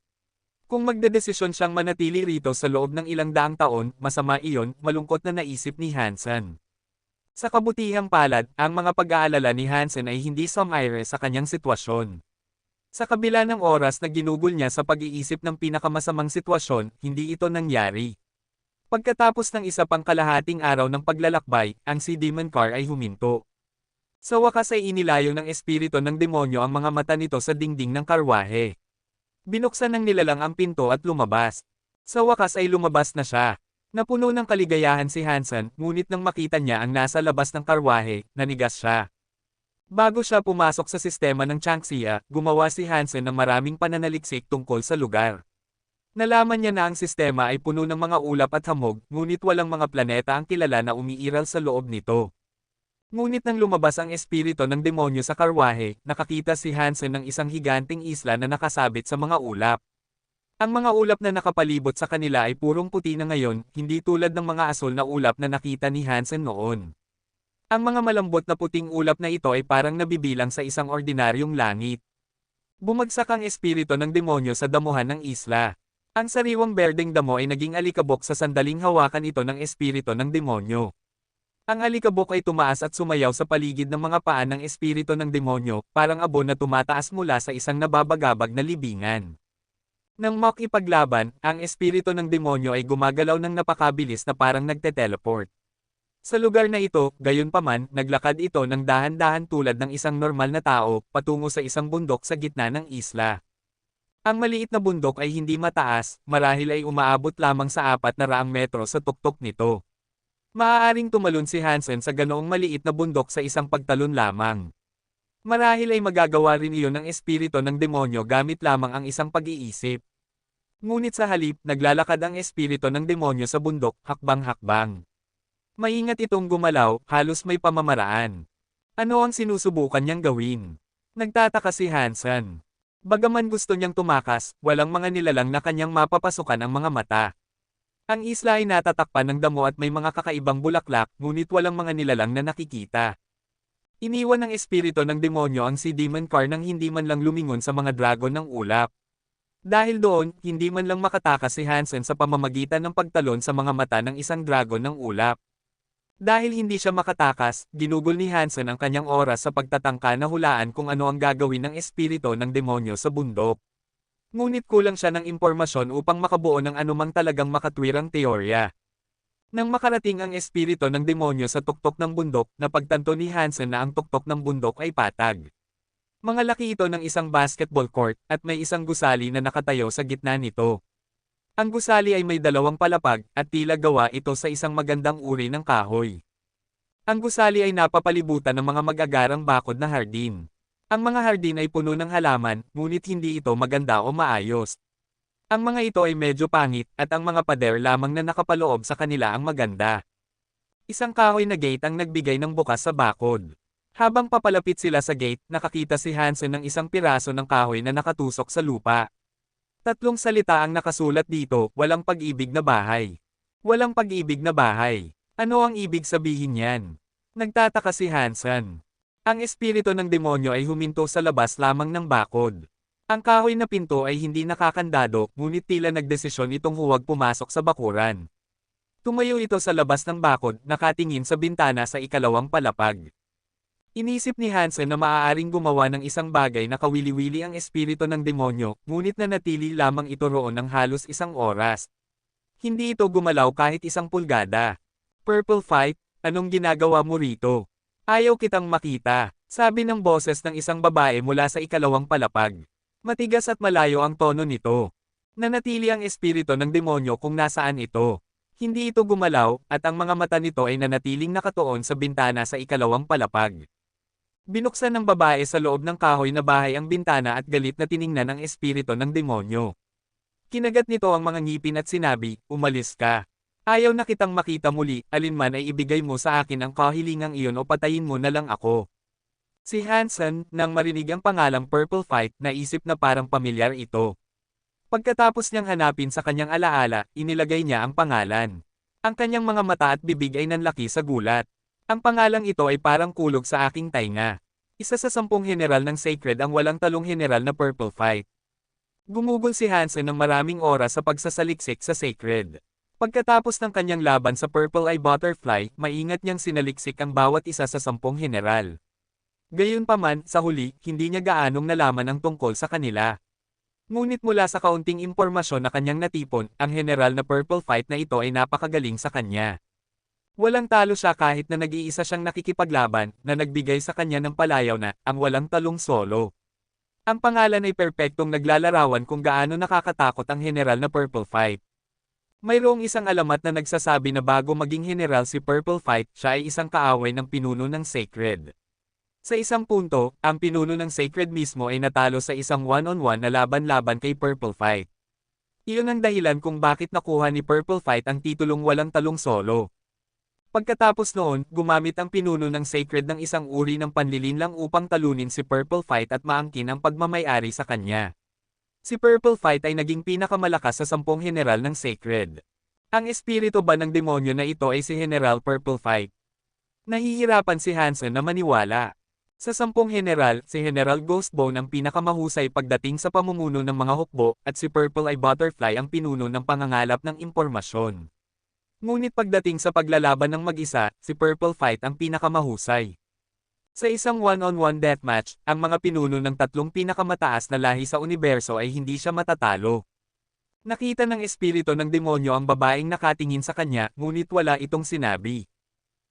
Kung magdedesisyon siyang manatili rito sa loob ng ilang daang taon, masama iyon, malungkot na naisip ni Hansen. Sa kabutihang palad, ang mga pag-aalala ni Hansen ay hindi sumire sa kanyang sitwasyon. Sa kabila ng oras na ginugol niya sa pag-iisip ng pinakamasamang sitwasyon, hindi ito nangyari. Pagkatapos ng isa pang kalahating araw ng paglalakbay, ang si Demon Car ay huminto. Sa wakas ay inilayo ng espiritu ng demonyo ang mga mata nito sa dingding ng karwahe. Binuksan ng nilalang ang pinto at lumabas. Sa wakas ay lumabas na siya. Napuno ng kaligayahan si Hansen, ngunit nang makita niya ang nasa labas ng karwahe, nanigas siya. Bago siya pumasok sa sistema ng Changxia, gumawa si Hansen ng maraming pananaliksik tungkol sa lugar. Nalaman niya na ang sistema ay puno ng mga ulap at hamog, ngunit walang mga planeta ang kilala na umiiral sa loob nito. Ngunit nang lumabas ang espiritu ng demonyo sa karwahe, nakakita si Hansen ng isang higanting isla na nakasabit sa mga ulap. Ang mga ulap na nakapalibot sa kanila ay purong puti na ngayon, hindi tulad ng mga asul na ulap na nakita ni Hansen noon. Ang mga malambot na puting ulap na ito ay parang nabibilang sa isang ordinaryong langit. Bumagsak ang espiritu ng demonyo sa damuhan ng isla. Ang sariwang berdeng damo ay naging alikabok sa sandaling hawakan ito ng espiritu ng demonyo. Ang alikabok ay tumaas at sumayaw sa paligid ng mga paan ng espiritu ng demonyo, parang abon na tumataas mula sa isang nababagabag na libingan. Nang makipaglaban, ang espiritu ng demonyo ay gumagalaw ng napakabilis na parang nagte-teleport. Sa lugar na ito, gayunpaman, naglakad ito ng dahan-dahan tulad ng isang normal na tao, patungo sa isang bundok sa gitna ng isla. Ang maliit na bundok ay hindi mataas, marahil ay umaabot lamang sa 400 metro sa tuktok nito. Maaaring tumalon si Hansen sa ganoong maliit na bundok sa isang pagtalon lamang. Marahil ay magagawa rin iyon ng espiritu ng demonyo gamit lamang ang isang pag-iisip. Ngunit sa halip, naglalakad ang espiritu ng demonyo sa bundok, hakbang-hakbang. Maingat itong gumalaw, halos may pamamaraan. Ano ang sinusubukan niyang gawin? Nagtataka si Hansen. Bagaman gusto niyang tumakas, walang mga nilalang na kanyang mapapasukan ang mga mata. Ang isla ay natatakpan ng damo at may mga kakaibang bulaklak, ngunit walang mga nilalang na nakikita. Iniwan ng espiritu ng demonyo ang si Demon Car nang hindi man lang lumingon sa mga dragon ng ulap. Dahil doon, hindi man lang makatakas si Hansen sa pamamagitan ng pagtalon sa mga mata ng isang dragon ng ulap. Dahil hindi siya makatakas, ginugol ni Hansen ang kanyang oras sa pagtatangka na hulaan kung ano ang gagawin ng espiritu ng demonyo sa bundok. Ngunit kulang siya ng impormasyon upang makabuo ng anumang talagang makatwirang teorya. Nang makarating ang espiritu ng demonyo sa tuktok ng bundok, napagtanto ni Hansen na ang tuktok ng bundok ay patag. Mga laki ito ng isang basketball court, at may isang gusali na nakatayo sa gitna nito. Ang gusali ay may dalawang palapag, at tila gawa ito sa isang magandang uri ng kahoy. Ang gusali ay napapalibutan ng mga mag-agarang bakod na hardin. Ang mga hardin ay puno ng halaman, ngunit hindi ito maganda o maayos. Ang mga ito ay medyo pangit, at ang mga pader lamang na nakapaloob sa kanila ang maganda. Isang kahoy na gate ang nagbigay ng bukas sa bakod. Habang papalapit sila sa gate, nakakita si Hansen ng isang piraso ng kahoy na nakatusok sa lupa. 3 salita ang nakasulat dito, walang pag-ibig na bahay. Walang pag-ibig na bahay. Ano ang ibig sabihin niyan? Nagtataka si Hansen. Ang espiritu ng demonyo ay huminto sa labas lamang ng bakod. Ang kahoy na pinto ay hindi nakakandado, ngunit tila nagdesisyon itong huwag pumasok sa bakuran. Tumayo ito sa labas ng bakod, nakatingin sa bintana sa ikalawang palapag. Inisip ni Hansen na maaaring gumawa ng isang bagay na kawili-wili ang espiritu ng demonyo, ngunit nanatili lamang ito roon ng halos 1 oras. Hindi ito gumalaw kahit 1 pulgada. Purple Fight, anong ginagawa mo rito? Ayaw kitang makita, sabi ng boses ng isang babae mula sa ikalawang palapag. Matigas at malayo ang tono nito. Nanatili ang espiritu ng demonyo kung nasaan ito. Hindi ito gumalaw, at ang mga mata nito ay nanatiling nakatuon sa bintana sa ikalawang palapag. Binuksan ng babae sa loob ng kahoy na bahay ang bintana at galit na tiningnan ang espiritu ng demonyo. Kinagat nito ang mga ngipin at sinabi, "Umalis ka. Ayaw na kitang makita muli, alinman ay ibigay mo sa akin ang kahilingang iyon o patayin mo na lang ako." Si Hansen, nang marinig ang pangalang Purple Fight, naisip na parang pamilyar ito. Pagkatapos niyang hanapin sa kanyang alaala, inilagay niya ang pangalan. Ang kanyang mga mata at bibig ay nanlaki sa gulat. Ang pangalang ito ay parang kulog sa aking tainga. Isa sa 10 general ng Sacred ang walang talong general na Purple Fight. Gumugol si Hansen ng maraming oras sa pagsasaliksik sa Sacred. Pagkatapos ng kanyang laban sa Purple Eye Butterfly, maingat niyang sinaliksik ang bawat isa sa 10 general. Gayunpaman, sa huli, hindi niya gaanong nalaman ang tungkol sa kanila. Ngunit mula sa kaunting impormasyon na kanyang natipon, ang general na Purple Fight na ito ay napakagaling sa kanya. Walang talo siya kahit na nag-iisa siyang nakikipaglaban, na nagbigay sa kanya ng palayaw na, ang walang talong solo. Ang pangalan ay perpektong naglalarawan kung gaano nakakatakot ang general na Purple Fight. Mayroong isang alamat na nagsasabi na bago maging general si Purple Fight, siya ay isang kaaway ng pinuno ng Sacred. Sa isang punto, ang pinuno ng Sacred mismo ay natalo sa isang one-on-one na laban-laban kay Purple Fight. Iyon ang dahilan kung bakit nakuha ni Purple Fight ang titulong walang talong solo. Pagkatapos noon, gumamit ang pinuno ng Sacred ng isang uri ng panlilinlang upang talunin si Purple Fight at maangkin ang pagmamay-ari sa kanya. Si Purple Fight ay naging pinakamalakas sa 10 general ng Sacred. Ang espiritu ba ng demonyo na ito ay si General Purple Fight? Nahihirapan si Hansen na maniwala. Sa 10 general, si General Ghostbone ang pinakamahusay pagdating sa pamumuno ng mga hukbo, at si Purple Eye Butterfly ang pinuno ng pangangalap ng impormasyon. Ngunit pagdating sa paglalaban ng mag-isa, si Purple Fight ang pinakamahusay. Sa isang one-on-one deathmatch, ang mga pinuno ng 3 pinakamataas na lahi sa universo ay hindi siya matatalo. Nakita ng espiritu ng demonyo ang babaeng nakatingin sa kanya, ngunit wala itong sinabi.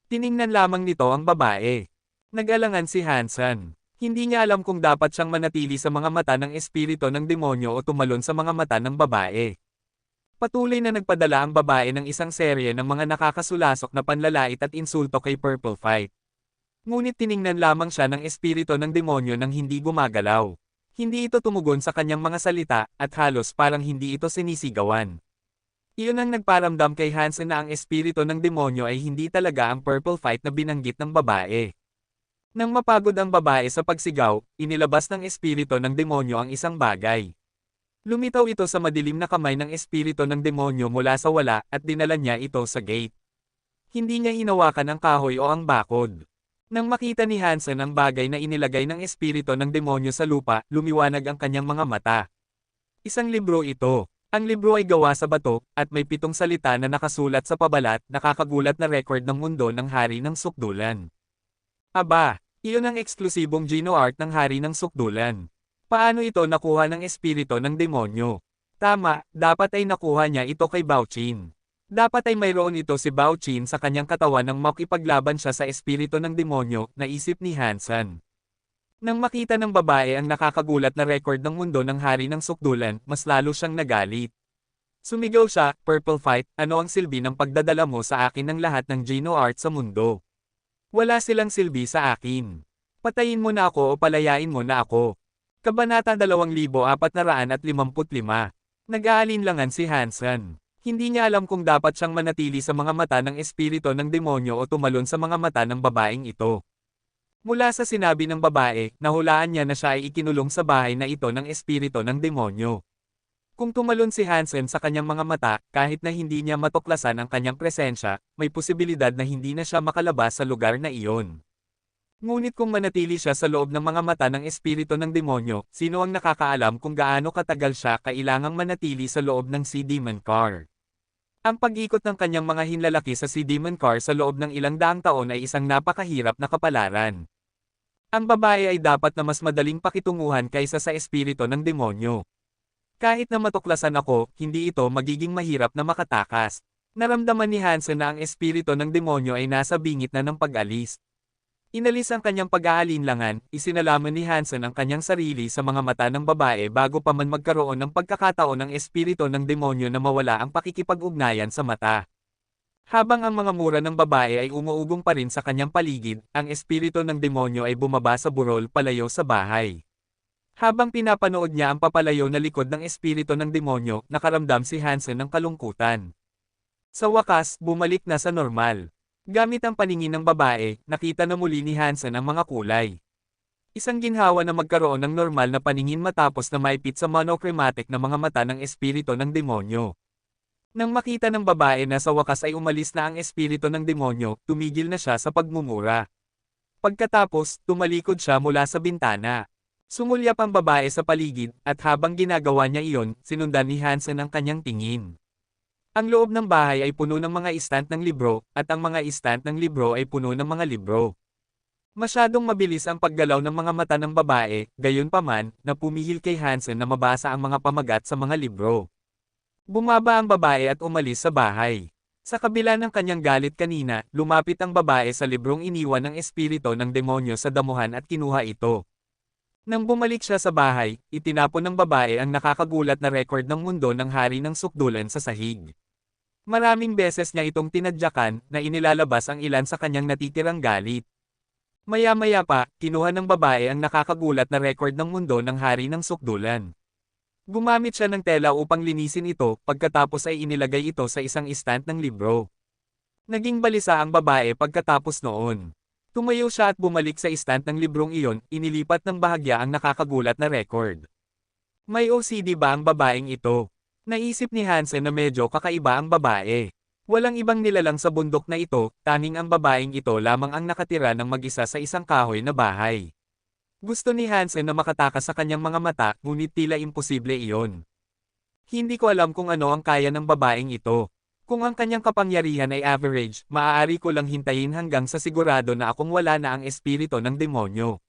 Tiningnan lamang nito ang babae. Nag-alangan si Hansen. Hindi niya alam kung dapat siyang manatili sa mga mata ng espiritu ng demonyo o tumalon sa mga mata ng babae. Patuloy na nagpadala ang babae ng isang serye ng mga nakakasulasok na panlalait at insulto kay Purple Fight. Ngunit tiningnan lamang siya ng espiritu ng demonyo nang hindi gumagalaw. Hindi ito tumugon sa kanyang mga salita, at halos parang hindi ito sinisigawan. Iyon ang nagparamdam kay Hansen na ang espiritu ng demonyo ay hindi talaga ang Purple Fight na binanggit ng babae. Nang mapagod ang babae sa pagsigaw, inilabas ng espiritu ng demonyo ang isang bagay. Lumitaw ito sa madilim na kamay ng espiritu ng demonyo mula sa wala at dinala niya ito sa gate. Hindi niya hinawakan ang kahoy o ang bakod. Nang makita ni Hansen ang bagay na inilagay ng espiritu ng demonyo sa lupa, lumiwanag ang kanyang mga mata. Isang libro ito. Ang libro ay gawa sa bato, at may 7 salita na nakasulat sa pabalat, nakakagulat na record ng mundo ng hari ng Sukdulan. Aba, iyon ang eksklusibong Geno Art ng Hari ng Sukdulan. Paano ito nakuha ng espiritu ng demonyo? Tama, dapat ay nakuha niya ito kay Bauchin. Dapat ay mayroon ito si Bauchin sa kanyang katawan nang makipaglaban siya sa espiritu ng demonyo, naisip ni Hansen. Nang makita ng babae ang nakakagulat na record ng mundo ng Hari ng Sukdulan, mas lalo siyang nagalit. Sumigaw siya, Purple Fight, ano ang silbi ng pagdadala mo sa akin ng lahat ng Geno Art sa mundo? Wala silang silbi sa akin. Patayin mo na ako o palayain mo na ako. Kabanata 2455. Nag-aalinlangan si Hansen. Hindi niya alam kung dapat siyang manatili sa mga mata ng espiritu ng demonyo o tumalon sa mga mata ng babaeng ito. Mula sa sinabi ng babae, nahulaan niya na siya ay ikinulong sa bahay na ito ng espiritu ng demonyo. Kung tumalon si Hansen sa kanyang mga mata, kahit na hindi niya matuklasan ang kanyang presensya, may posibilidad na hindi na siya makalabas sa lugar na iyon. Ngunit kung manatili siya sa loob ng mga mata ng espiritu ng demonyo, sino ang nakakaalam kung gaano katagal siya kailangang manatili sa loob ng Sea Demon Car? Ang pag-ikot ng kanyang mga hinlalaki sa Sea Demon Car sa loob ng ilang daang taon ay isang napakahirap na kapalaran. Ang babae ay dapat na mas madaling pakitunguhan kaysa sa espiritu ng demonyo. Kahit na matuklasan ako, hindi ito magiging mahirap na makatakas. Naramdaman ni Hansen na ang espiritu ng demonyo ay nasa bingit na ng pag-alis. Inalis ang kanyang pag-aalinlangan, isinalaman ni Hansen ang kanyang sarili sa mga mata ng babae bago pa man magkaroon ng pagkakataon ng espiritu ng demonyo na mawala ang pakikipag-ugnayan sa mata. Habang ang mga mura ng babae ay umuugong pa rin sa kanyang paligid, ang espiritu ng demonyo ay bumaba sa burol palayo sa bahay. Habang pinapanood niya ang papalayo na likod ng espiritu ng demonyo, nakaramdam si Hansen ng kalungkutan. Sa wakas, bumalik na sa normal. Gamit ang paningin ng babae, nakita na muli ni Hansen ang mga kulay. Isang ginhawa na magkaroon ng normal na paningin matapos na maipit sa monochromatic na mga mata ng espiritu ng demonyo. Nang makita ng babae na sa wakas ay umalis na ang espiritu ng demonyo, tumigil na siya sa pagmumura. Pagkatapos, tumalikod siya mula sa bintana. Sumulyap ang babae sa paligid, at habang ginagawa niya iyon, sinundan ni Hansen ang kanyang tingin. Ang loob ng bahay ay puno ng mga istant ng libro, at ang mga istant ng libro ay puno ng mga libro. Masyadong mabilis ang paggalaw ng mga mata ng babae, gayunpaman, na pumihil kay Hansen na mabasa ang mga pamagat sa mga libro. Bumaba ang babae at umalis sa bahay. Sa kabila ng kanyang galit kanina, lumapit ang babae sa librong iniwan ng espiritu ng demonyo sa damuhan at kinuha ito. Nang bumalik siya sa bahay, itinapon ng babae ang nakakagulat na record ng mundo ng hari ng sukdulan sa sahig. Maraming beses niya itong tinadyakan na inilalabas ang ilan sa kanyang natitirang galit. Maya-maya pa, kinuha ng babae ang nakakagulat na record ng mundo ng hari ng sukdulan. Gumamit siya ng tela upang linisin ito, pagkatapos ay inilagay ito sa isang istant ng libro. Naging balisa ang babae pagkatapos noon. Tumayo siya at bumalik sa istant ng librong iyon, inilipat ng bahagya ang nakakagulat na record. May OCD ba ang babaeng ito? Naisip ni Hansen na medyo kakaiba ang babae. Walang ibang nilalang sa bundok na ito, tanging ang babaeng ito lamang ang nakatira ng mag-isa sa isang kahoy na bahay. Gusto ni Hansen na makatakas sa kanyang mga mata, ngunit tila imposible iyon. Hindi ko alam kung ano ang kaya ng babaeng ito. Kung ang kanyang kapangyarihan ay average, maaari ko lang hintayin hanggang sa sigurado na akong wala na ang espiritu ng demonyo.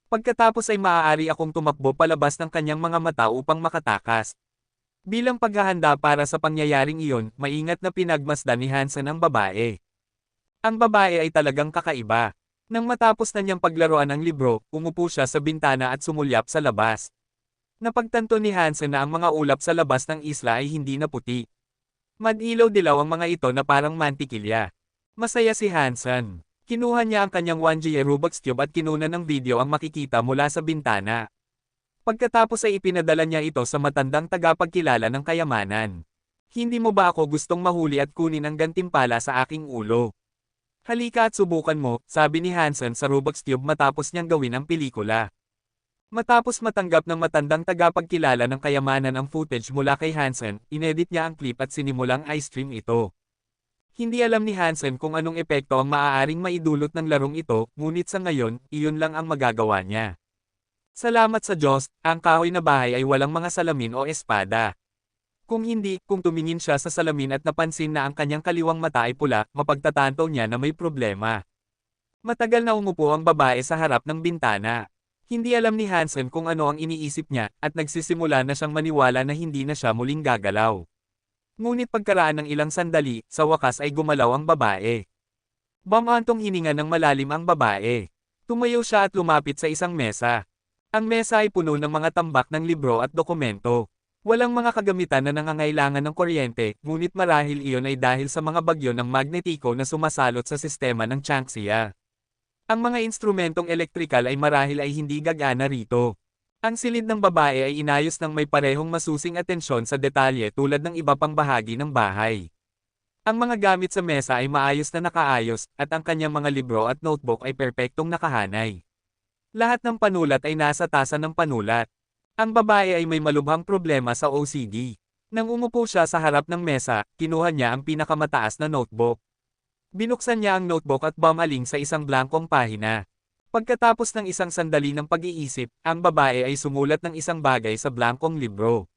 Pagkatapos ay maaari akong tumakbo palabas ng kanyang mga mata upang makatakas. Bilang paghahanda para sa pangyayaring iyon, maingat na pinagmasdan ni Hansen ang babae. Ang babae ay talagang kakaiba. Nang matapos na niyang paglaruan ang libro, umupo siya sa bintana at sumulyap sa labas. Napagtanto ni Hansen na ang mga ulap sa labas ng isla ay hindi na puti. Madilaw-dilaw ang mga ito na parang mantikilya. Masaya si Hansen. Kinuha niya ang kanyang 1G Rubik's Cube at kinunan ng video ang makikita mula sa bintana. Pagkatapos ay ipinadala niya ito sa matandang tagapagkilala ng kayamanan. Hindi mo ba ako gustong mahuli at kunin ang gantimpala sa aking ulo? Halika at subukan mo, sabi ni Hansen sa Rubik's Cube matapos niyang gawin ang pelikula. Matapos matanggap ng matandang tagapagkilala ng kayamanan ang footage mula kay Hansen, inedit niya ang clip at sinimulang i-stream ito. Hindi alam ni Hansen kung anong epekto ang maaaring maidulot ng larong ito, ngunit sa ngayon, iyon lang ang magagawa niya. Salamat sa Diyos, ang kahoy na bahay ay walang mga salamin o espada. Kung hindi, kung tumingin siya sa salamin at napansin na ang kanyang kaliwang mata ay pula, mapagtatanto niya na may problema. Matagal na umupo ang babae sa harap ng bintana. Hindi alam ni Hansen kung ano ang iniisip niya, at nagsisimula na siyang maniwala na hindi na siya muling gagalaw. Ngunit pagkaraan ng ilang sandali, sa wakas ay gumalaw ang babae. Bumantong hininga ng malalim ang babae. Tumayo siya at lumapit sa isang mesa. Ang mesa ay puno ng mga tambak ng libro at dokumento. Walang mga kagamitan na nangangailangan ng kuryente, ngunit marahil iyon ay dahil sa mga bagyo ng magnetiko na sumasalot sa sistema ng Changxia. Ang mga instrumentong elektrikal ay marahil ay hindi gagana rito. Ang silid ng babae ay inayos ng may parehong masusing atensyon sa detalye tulad ng iba pang bahagi ng bahay. Ang mga gamit sa mesa ay maayos na nakaayos, at ang kanyang mga libro at notebook ay perpektong nakahanay. Lahat ng panulat ay nasa tasa ng panulat. Ang babae ay may malubhang problema sa OCD. Nang umupo siya sa harap ng mesa, kinuha niya ang pinakamataas na notebook. Binuksan niya ang notebook at bumaling sa isang blankong pahina. Pagkatapos ng isang sandali ng pag-iisip, ang babae ay sumulat ng isang bagay sa blankong libro.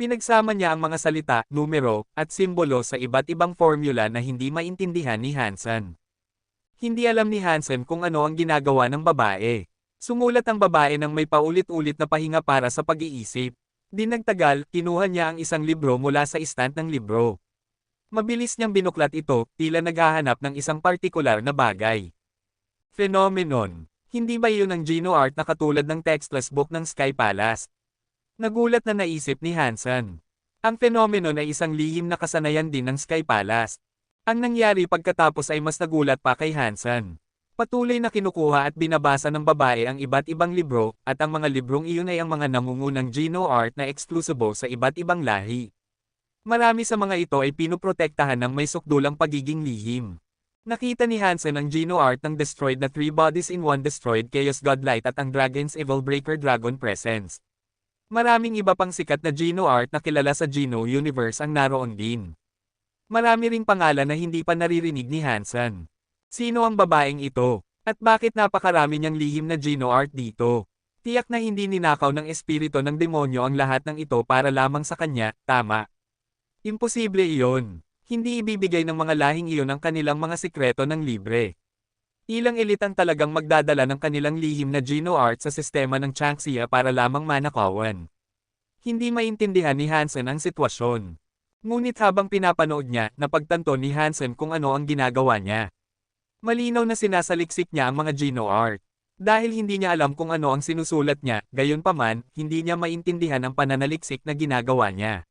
Pinagsama niya ang mga salita, numero, at simbolo sa iba't ibang formula na hindi maintindihan ni Hansen. Hindi alam ni Hansen kung ano ang ginagawa ng babae. Sumulat ang babae ng may paulit-ulit na pahinga para sa pag-iisip. Di nagtagal, kinuha niya ang isang libro mula sa istant ng libro. Mabilis niyang binuklat ito, tila naghahanap ng isang partikular na bagay. Phenomenon. Hindi ba iyon ang Gino art na katulad ng textless book ng Sky Palace? Nagulat na naisip ni Hansen. Ang phenomenon ay isang lihim na kasanayan din ng Sky Palace. Ang nangyari pagkatapos ay mas nagulat pa kay Hansen. Patuloy na kinukuha at binabasa ng babae ang iba't ibang libro, at ang mga librong iyon ay ang mga nangungunang Gino art na eksklusibo sa iba't ibang lahi. Marami sa mga ito ay pinoprotektahan ng may sukdulang pagiging lihim. Nakita ni Hansen ang Gino art ng Destroyed na 3 Bodies in 1 Destroyed Chaos Godlight at ang Dragon's Evil Breaker Dragon Presence. Maraming iba pang sikat na Gino art na kilala sa Gino Universe ang naroon din. Marami ring pangalan na hindi pa naririnig ni Hansen. Sino ang babaeng ito? At bakit napakarami niyang lihim na Gino art dito? Tiyak na hindi ninakaw ng espiritu ng demonyo ang lahat ng ito para lamang sa kanya, tama. Imposible iyon. Hindi ibibigay ng mga lahing iyon ang kanilang mga sikreto ng libre. Ilang elite ang talagang magdadala ng kanilang lihim na Geno Art sa sistema ng Changxia para lamang manakawan. Hindi maintindihan ni Hansen ang sitwasyon. Ngunit habang pinapanood niya, napagtanto ni Hansen kung ano ang ginagawa niya. Malinaw na sinasaliksik niya ang mga Geno Art. Dahil hindi niya alam kung ano ang sinusulat niya, gayunpaman, hindi niya maintindihan ang pananaliksik na ginagawa niya.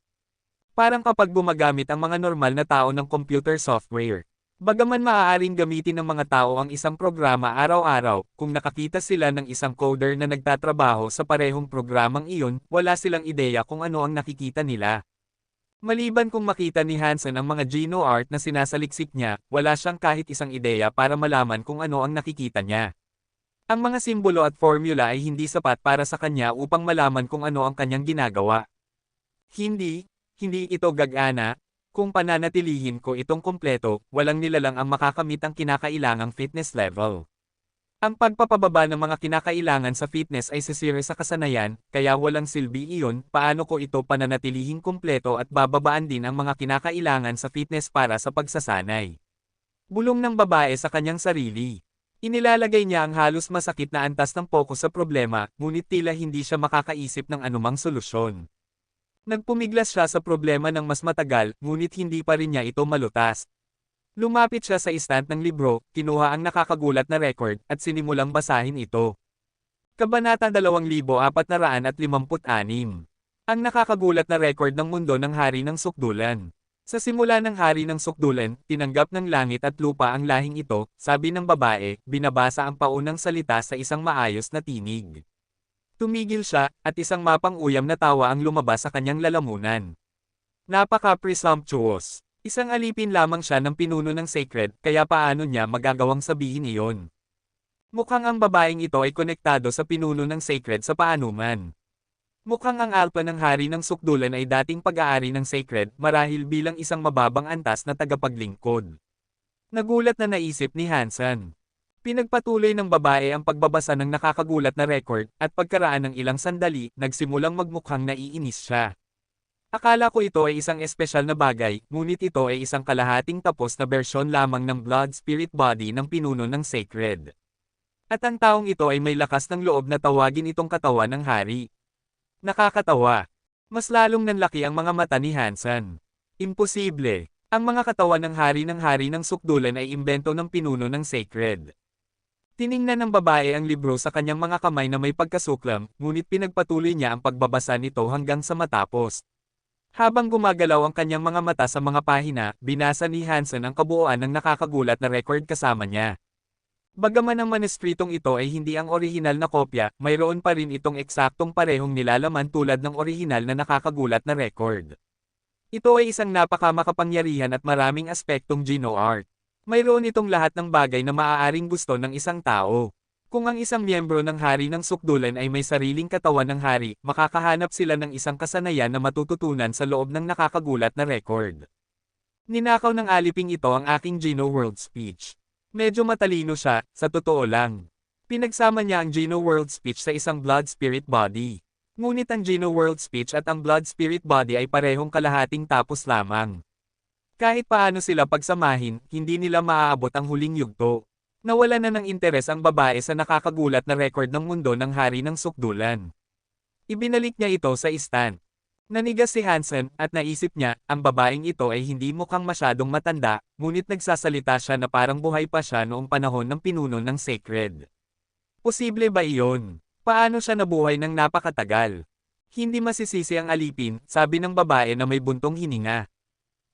Parang kapag gumagamit ang mga normal na tao ng computer software. Bagaman maaaring gamitin ng mga tao ang isang programa araw-araw, kung nakakita sila ng isang coder na nagtatrabaho sa parehong programang iyon, wala silang ideya kung ano ang nakikita nila. Maliban kung makita ni Hansen ang mga Geno Art na sinasaliksik niya, wala siyang kahit isang ideya para malaman kung ano ang nakikita niya. Ang mga simbolo at formula ay hindi sapat para sa kanya upang malaman kung ano ang kanyang ginagawa. Hindi ito gagana. Kung pananatilihin ko itong kumpleto, walang nilalang ang makakamit ang kinakailangang fitness level. Ang pagpapababa ng mga kinakailangan sa fitness ay sisira sa kasanayan, kaya walang silbi iyon, paano ko ito pananatilihin kumpleto at bababaan din ang mga kinakailangan sa fitness para sa pagsasanay. Bulong ng babae sa kanyang sarili. Inilalagay niya ang halos masakit na antas ng pokus sa problema, ngunit tila hindi siya makakaisip ng anumang solusyon. Nagpumiglas siya sa problema ng mas matagal, ngunit hindi pa rin niya ito malutas. Lumapit siya sa istant ng libro, kinuha ang nakakagulat na record, at sinimulang basahin ito. Kabanata 2456. Ang nakakagulat na record ng mundo ng Hari ng Sukdulan. Sa simula ng Hari ng Sukdulan, tinanggap ng langit at lupa ang lahing ito, sabi ng babae, binabasa ang paunang salita sa isang maayos na tinig. Tumigil siya, at isang mapang-uyam na tawa ang lumabas sa kanyang lalamunan. Napaka-presumptuous. Isang alipin lamang siya ng pinuno ng sacred, kaya paano niya magagawang sabihin iyon? Mukhang ang babaeng ito ay konektado sa pinuno ng sacred sa paanuman. Mukhang ang alpa ng Hari ng Sukdulan ay dating pag-aari ng sacred, marahil bilang isang mababang antas na tagapaglingkod. Nagulat na naisip ni Hansen. Pinagpatuloy ng babae ang pagbabasa ng nakakagulat na record, at pagkaraan ng ilang sandali, nagsimulang magmukhang naiinis siya. Akala ko ito ay isang espesyal na bagay, ngunit ito ay isang kalahating tapos na bersyon lamang ng blood spirit body ng pinuno ng sacred. At ang taong ito ay may lakas ng loob na tawagin itong katawan ng hari. Nakakatawa. Mas lalong nanlaki ang mga mata ni Hansen. Imposible. Ang mga katawan ng Hari ng Sukdulan ay imbento ng pinuno ng sacred. Tiningnan ng babae ang libro sa kanyang mga kamay na may pagkasuklam, ngunit pinagpatuloy niya ang pagbabasa nito hanggang sa matapos. Habang gumagalaw ang kanyang mga mata sa mga pahina, binasa ni Hansen ang kabuuan ng nakakagulat na record kasama niya. Bagaman ang manusktritong ito ay hindi ang orihinal na kopya, mayroon pa rin itong eksaktong parehong nilalaman tulad ng orihinal na nakakagulat na record. Ito ay isang napakamakapangyarihan at maraming aspektong Geno Art. Mayroon itong lahat ng bagay na maaaring gusto ng isang tao. Kung ang isang miyembro ng Hari ng Sukdulan ay may sariling katawan ng hari, makakahanap sila ng isang kasanayan na matututunan sa loob ng nakakagulat na record. Ninakaw ng aliping ito ang aking Geno World Speech. Medyo matalino siya, sa totoo lang. Pinagsama niya ang Geno World Speech sa isang Blood Spirit Body. Ngunit ang Geno World Speech at ang Blood Spirit Body ay parehong kalahating tapos lamang. Kahit paano sila pagsamahin, hindi nila maaabot ang huling yugto. Nawala na ng interes ang babae sa nakakagulat na record ng mundo ng Hari ng Sukdulan. Ibinalik niya ito sa istant. Nanigas si Hansen, at naisip niya, ang babaeng ito ay hindi mukhang masyadong matanda, ngunit nagsasalita siya na parang buhay pa siya noong panahon ng pinuno ng sacred. Posible ba iyon? Paano siya nabuhay ng napakatagal? Hindi masisisi ang alipin, sabi ng babae na may buntong hininga.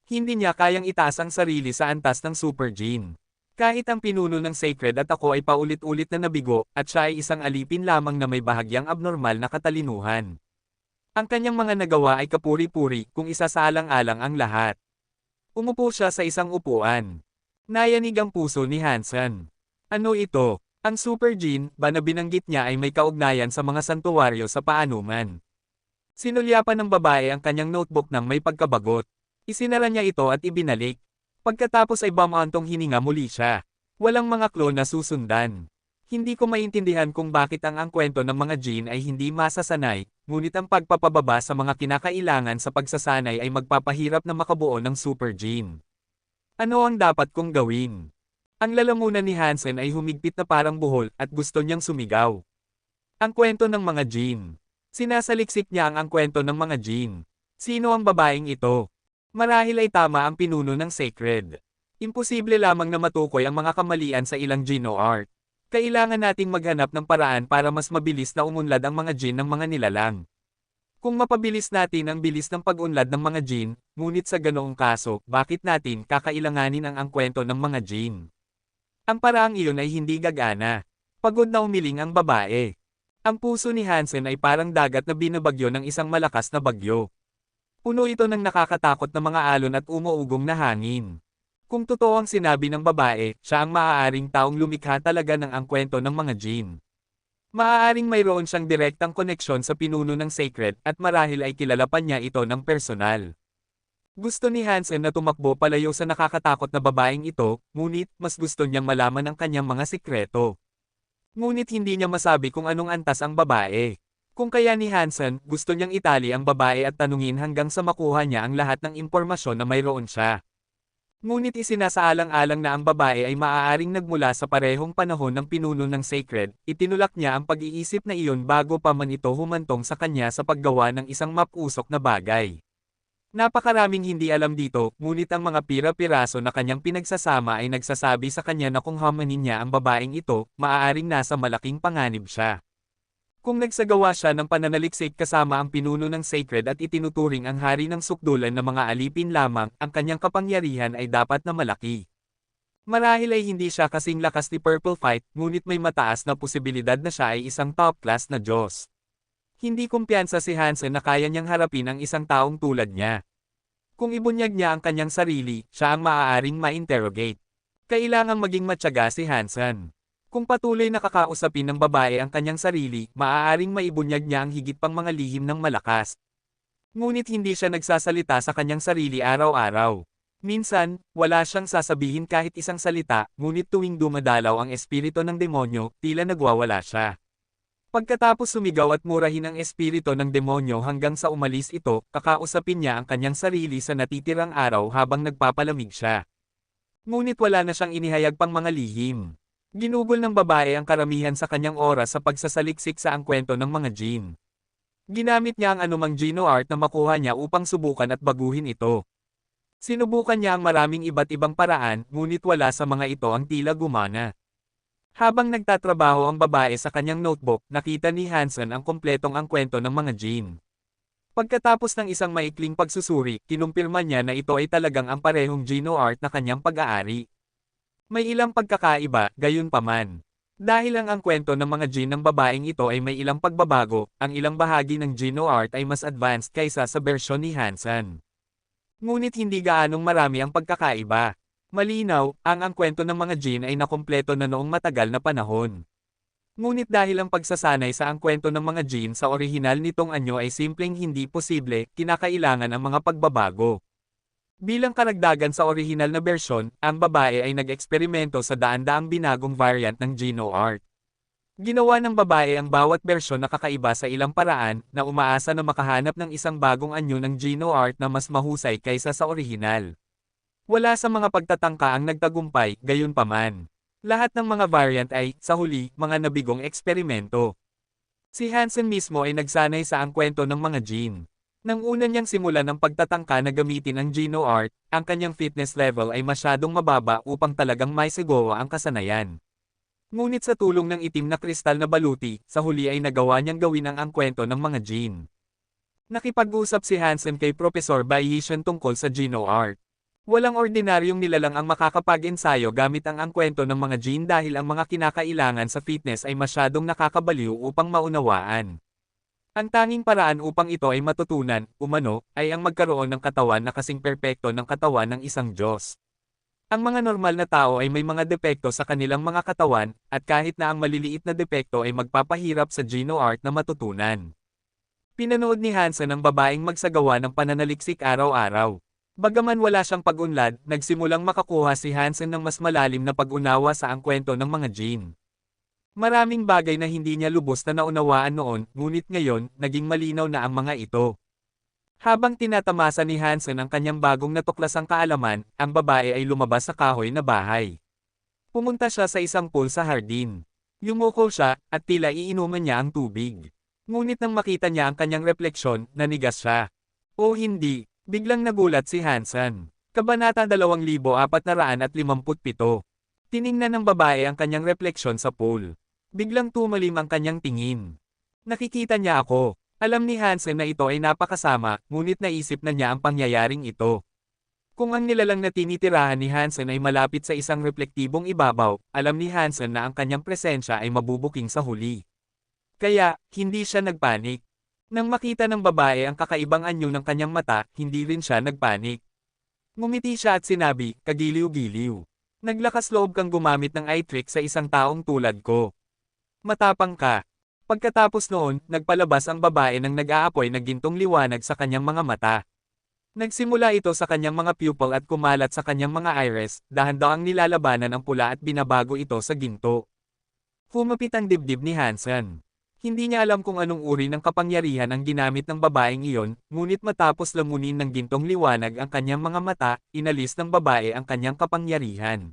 Hindi niya kayang itaas ang sarili sa antas ng super gene. Kahit ang pinuno ng sacred at ako ay paulit-ulit na nabigo, at siya ay isang alipin lamang na may bahagyang abnormal na katalinuhan. Ang kanyang mga nagawa ay kapuri-puri, kung isasaalang-alang ang lahat. Umupo siya sa isang upuan. Nayanig ang puso ni Hansen. Ano ito? Ang super gene, ba na binanggit niya ay may kaugnayan sa mga santuwaryo sa paanuman. Sinulyapan ng babae ang kanyang notebook nang may pagkabagot. Isinara niya ito at ibinalik. Pagkatapos ay bumantong hininga muli siya. Walang mga klon na susundan. Hindi ko maintindihan kung bakit ang kwento ng mga Jin ay hindi masasanay, ngunit ang pagpapababa sa mga kinakailangan sa pagsasanay ay magpapahirap na makabuo ng Super Jin. Ano ang dapat kong gawin? Ang lalamunan ni Hansen ay humigpit na parang buhol at gusto niyang sumigaw. Ang kwento ng mga Jin. Sinasaliksik niya ang kwento ng mga Jin. Sino ang babaeng ito? Marahil ay tama ang pinuno ng Sacred. Imposible lamang na matukoy ang mga kamalian sa ilang Gino art. Kailangan nating maghanap ng paraan para mas mabilis na umunlad ang mga Jin ng mga nilalang. Kung mapabilis natin ang bilis ng pag-unlad ng mga Jin, ngunit sa ganoong kaso, bakit natin kakailanganin ang kwento ng mga Jin? Ang paraang iyon ay hindi gagana. Pagod na umiling ang babae. Ang puso ni Hansen ay parang dagat na binabagyo ng isang malakas na bagyo. Puno ito ng nakakatakot na mga alon at umuugong na hangin. Kung totoo ang sinabi ng babae, siya ang maaaring taong lumikha talaga ng ang kwento ng mga Jin. Maaaring mayroon siyang direktang koneksyon sa pinuno ng Sacred at marahil ay kilala pa niya ito ng personal. Gusto ni Hansen na tumakbo palayo sa nakakatakot na babaeng ito, ngunit mas gusto niyang malaman ang kanyang mga sikreto. Ngunit hindi niya masabi kung anong antas ang babae. Kung kaya ni Hansen, gusto niyang itali ang babae at tanungin hanggang sa makuha niya ang lahat ng impormasyon na mayroon siya. Ngunit isinasaalang-alang na ang babae ay maaaring nagmula sa parehong panahon ng pinuno ng Sacred, itinulak niya ang pag-iisip na iyon bago pa man ito humantong sa kanya sa paggawa ng isang mapusok na bagay. Napakaraming hindi alam dito, ngunit ang mga pira-piraso na kanyang pinagsasama ay nagsasabi sa kanya na kung hamanin niya ang babaeng ito, maaaring nasa malaking panganib siya. Kung nagsagawa siya ng pananaliksik kasama ang pinuno ng Sacred at itinuturing ang hari ng sukdulan na mga alipin lamang, ang kanyang kapangyarihan ay dapat na malaki. Marahil ay hindi siya kasing lakas ni Purple Fight, ngunit may mataas na posibilidad na siya ay isang top-class na Diyos. Hindi kumpiyansa si Hansen na kaya niyang harapin ang isang taong tulad niya. Kung ibunyag niya ang kanyang sarili, siya ang maaaring ma-interrogate. Kailangang maging matyaga si Hansen. Kung patuloy na kakausapin ng babae ang kanyang sarili, maaaring maibunyag niya ang higit pang mga lihim ng malakas. Ngunit hindi siya nagsasalita sa kanyang sarili araw-araw. Minsan, wala siyang sasabihin kahit isang salita, ngunit tuwing dumadalaw ang espiritu ng demonyo, tila nagwawala siya. Pagkatapos sumigaw at murahin ang espiritu ng demonyo hanggang sa umalis ito, kakausapin niya ang kanyang sarili sa natitirang araw habang nagpapalamig siya. Ngunit wala na siyang inihayag pang mga lihim. Ginugol ng babae ang karamihan sa kanyang oras sa pagsasaliksik sa ang kwento ng mga Jin. Ginamit niya ang anumang Gino art na makuha niya upang subukan at baguhin ito. Sinubukan niya ang maraming iba't ibang paraan, ngunit wala sa mga ito ang tila gumana. Habang nagtatrabaho ang babae sa kanyang notebook, nakita ni Hansen ang kompletong ang kwento ng mga Jin. Pagkatapos ng isang maikling pagsusuri, kinumpirma niya na ito ay talagang ang parehong Gino art na kanyang pag-aari. May ilang pagkakaiba, gayunpaman. Dahil ang kwento ng mga Jin ng babaeng ito ay may ilang pagbabago, ang ilang bahagi ng Gino art ay mas advanced kaysa sa bersyon ni Hansen. Ngunit hindi gaanong marami ang pagkakaiba. Malinaw, ang kwento ng mga Jin ay nakumpleto na noong matagal na panahon. Ngunit dahil ang pagsasanay sa ang kwento ng mga Jin sa orihinal nitong anyo ay simpleng hindi posible, kinakailangan ang mga pagbabago. Bilang karagdagan sa orihinal na bersyon, ang babae ay nag-eksperimento sa daan-daang binagong variant ng Gino art. Ginawa ng babae ang bawat bersyon na kakaiba sa ilang paraan, na umaasa na makahanap ng isang bagong anyo ng Gino art na mas mahusay kaysa sa orihinal. Wala sa mga pagtatangka ang nagtagumpay, gayunpaman. Lahat ng mga variant ay, sa huli, mga nabigong eksperimento. Si Hansen mismo ay nagsanay sa ang kwento ng mga Jin. Nang una niyang simulan ng pagtatangka na gamitin ang Gino art, ang kanyang fitness level ay masyadong mababa upang talagang maisigawa ang kasanayan. Ngunit sa tulong ng itim na kristal na baluti, sa huli ay nagawa niyang gawin ang kwento ng mga Jin. Nakipag-usap si Hansen kay Professor Bayesian tungkol sa Gino art. Walang ordinaryong nilalang ang makakapag-ensayo gamit ang kwento ng mga Jin dahil ang mga kinakailangan sa fitness ay masyadong nakakabaliw upang maunawaan. Ang tanging paraan upang ito ay matutunan, umano, ay ang magkaroon ng katawan na kasing perpekto ng katawan ng isang Diyos. Ang mga normal na tao ay may mga depekto sa kanilang mga katawan, at kahit na ang maliliit na depekto ay magpapahirap sa Gino art na matutunan. Pinanood ni Hansen ang babaeng magsagawa ng pananaliksik araw-araw. Bagaman wala siyang pag-unlad, nagsimulang makakuha si Hansen ng mas malalim na pag-unawa sa ang kwento ng mga Jin. Maraming bagay na hindi niya lubos na naunawaan noon, ngunit ngayon, naging malinaw na ang mga ito. Habang tinatamasa ni Hansen ang kanyang bagong natuklasang kaalaman, ang babae ay lumabas sa kahoy na bahay. Pumunta siya sa isang pool sa hardin. Yumuko siya, at tila iinuman niya ang tubig. Ngunit nang makita niya ang kanyang refleksyon, nanigas siya. O hindi, biglang nagulat si Hansen. Kabanata 2457. Tiningnan ng babae ang kanyang refleksyon sa pool. Biglang tumalim ang kanyang tingin. Nakikita niya ako. Alam ni Hansen na ito ay napakasama, ngunit naisip na niya ang pangyayaring ito. Kung ang nilalang na tinitirahan ni Hansen ay malapit sa isang reflektibong ibabaw, alam ni Hansen na ang kanyang presensya ay mabubuking sa huli. Kaya, hindi siya nagpanik. Nang makita ng babae ang kakaibang anyo ng kanyang mata, hindi rin siya nagpanik. Ngumiti siya at sinabi, "Kagiliw-giliw. Naglakas loob kang gumamit ng eye trick sa isang taong tulad ko. Matapang ka." Pagkatapos noon, nagpalabas ang babae ng nag-aapoy na gintong liwanag sa kanyang mga mata. Nagsimula ito sa kanyang mga pupil at kumalat sa kanyang mga iris, dahan-dahang nilalabanan ang pula at binabago ito sa ginto. Humapit ang dibdib ni Hansen. Hindi niya alam kung anong uri ng kapangyarihan ang ginamit ng babaeng iyon, ngunit matapos lamunin ng gintong liwanag ang kanyang mga mata, inalis ng babae ang kanyang kapangyarihan.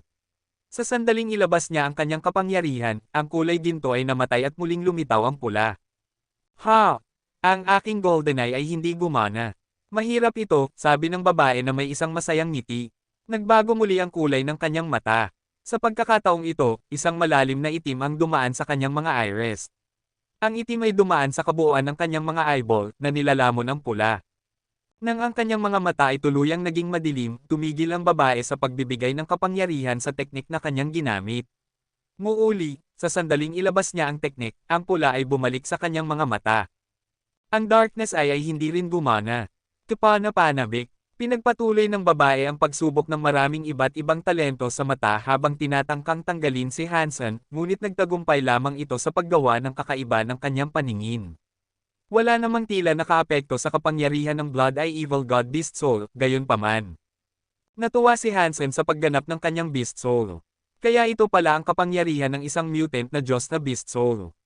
Sa sandaling ilabas niya ang kanyang kapangyarihan, ang kulay ginto ay namatay at muling lumitaw ang pula. "Ha! Ang aking GoldenEye ay hindi gumana. Mahirap ito," sabi ng babae na may isang masayang ngiti. Nagbago muli ang kulay ng kanyang mata. Sa pagkakataong ito, isang malalim na itim ang dumaan sa kanyang mga iris. Ang itim ay dumaan sa kabuuan ng kanyang mga eyeball, na nilalamon ang pula. Nang ang kanyang mga mata ay tuluyang naging madilim, tumigil ang babae sa pagbibigay ng kapangyarihan sa teknik na kanyang ginamit. Muuli, sa sandaling ilabas niya ang teknik, ang pula ay bumalik sa kanyang mga mata. Ang darkness ay hindi rin gumana. Kapana-panabik, pinagpatuloy ng babae ang pagsubok ng maraming iba't ibang talento sa mata habang tinatangkang tanggalin si Hansen, ngunit nagtagumpay lamang ito sa paggawa ng kakaiba ng kanyang paningin. Wala namang tila nakaapekto sa kapangyarihan ng Blood Eye Evil God Beast Soul, gayunpaman. Natuwa si Hansen sa pagganap ng kanyang Beast Soul. Kaya ito pala ang kapangyarihan ng isang mutant na Diyos na Beast Soul.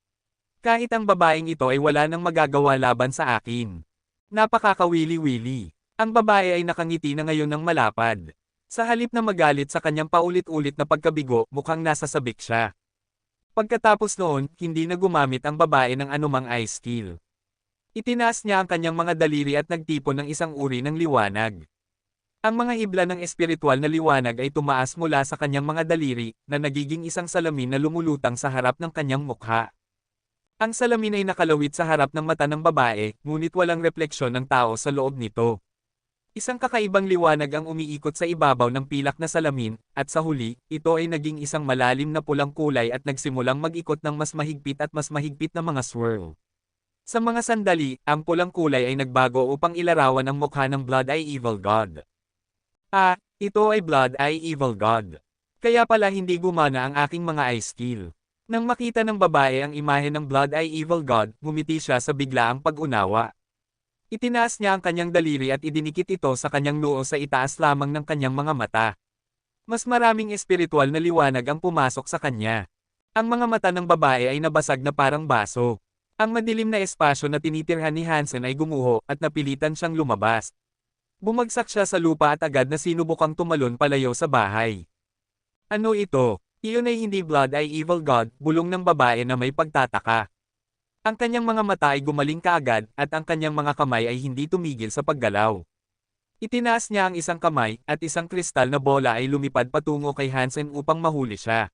Kahit ang babaeng ito ay wala nang magagawa laban sa akin. Napakakawili-wili. Ang babae ay nakangiti na ngayon ng malapad. Sa halip na magalit sa kanyang paulit-ulit na pagkabigo, mukhang nasasabik siya. Pagkatapos noon, hindi na gumamit ang babae ng anumang eye skill. Itinaas niya ang kanyang mga daliri at nagtipon ng isang uri ng liwanag. Ang mga hibla ng espiritual na liwanag ay tumaas mula sa kanyang mga daliri, na nagiging isang salamin na lumulutang sa harap ng kanyang mukha. Ang salamin ay nakalawit sa harap ng mata ng babae, ngunit walang refleksyon ng tao sa loob nito. Isang kakaibang liwanag ang umiikot sa ibabaw ng pilak na salamin, at sa huli, ito ay naging isang malalim na pulang kulay at nagsimulang mag-ikot ng mas mahigpit at mas mahigpit na mga swirl. Sa mga sandali, ang pulang kulay ay nagbago upang ilarawan ang mukha ng Blood Eye Evil God. Ito ay Blood Eye Evil God. Kaya pala hindi gumana ang aking mga eye skill. Nang makita ng babae ang imahe ng Blood Eye Evil God, ngumiti siya sa biglaang pag-unawa. Itinaas niya ang kanyang daliri at idinikit ito sa kanyang noo sa itaas lamang ng kanyang mga mata. Mas maraming espiritual na liwanag ang pumasok sa kanya. Ang mga mata ng babae ay nabasag na parang baso. Ang madilim na espasyo na tinitirhan ni Hansen ay gumuho at napilitan siyang lumabas. Bumagsak siya sa lupa at agad na sinubukang tumalon palayo sa bahay. "Ano ito? Iyon ay hindi Blood Eye Evil God," bulong ng babae na may pagtataka. Ang kanyang mga mata ay gumaling kaagad at ang kanyang mga kamay ay hindi tumigil sa paggalaw. Itinaas niya ang isang kamay at isang kristal na bola ay lumipad patungo kay Hansen upang mahuli siya.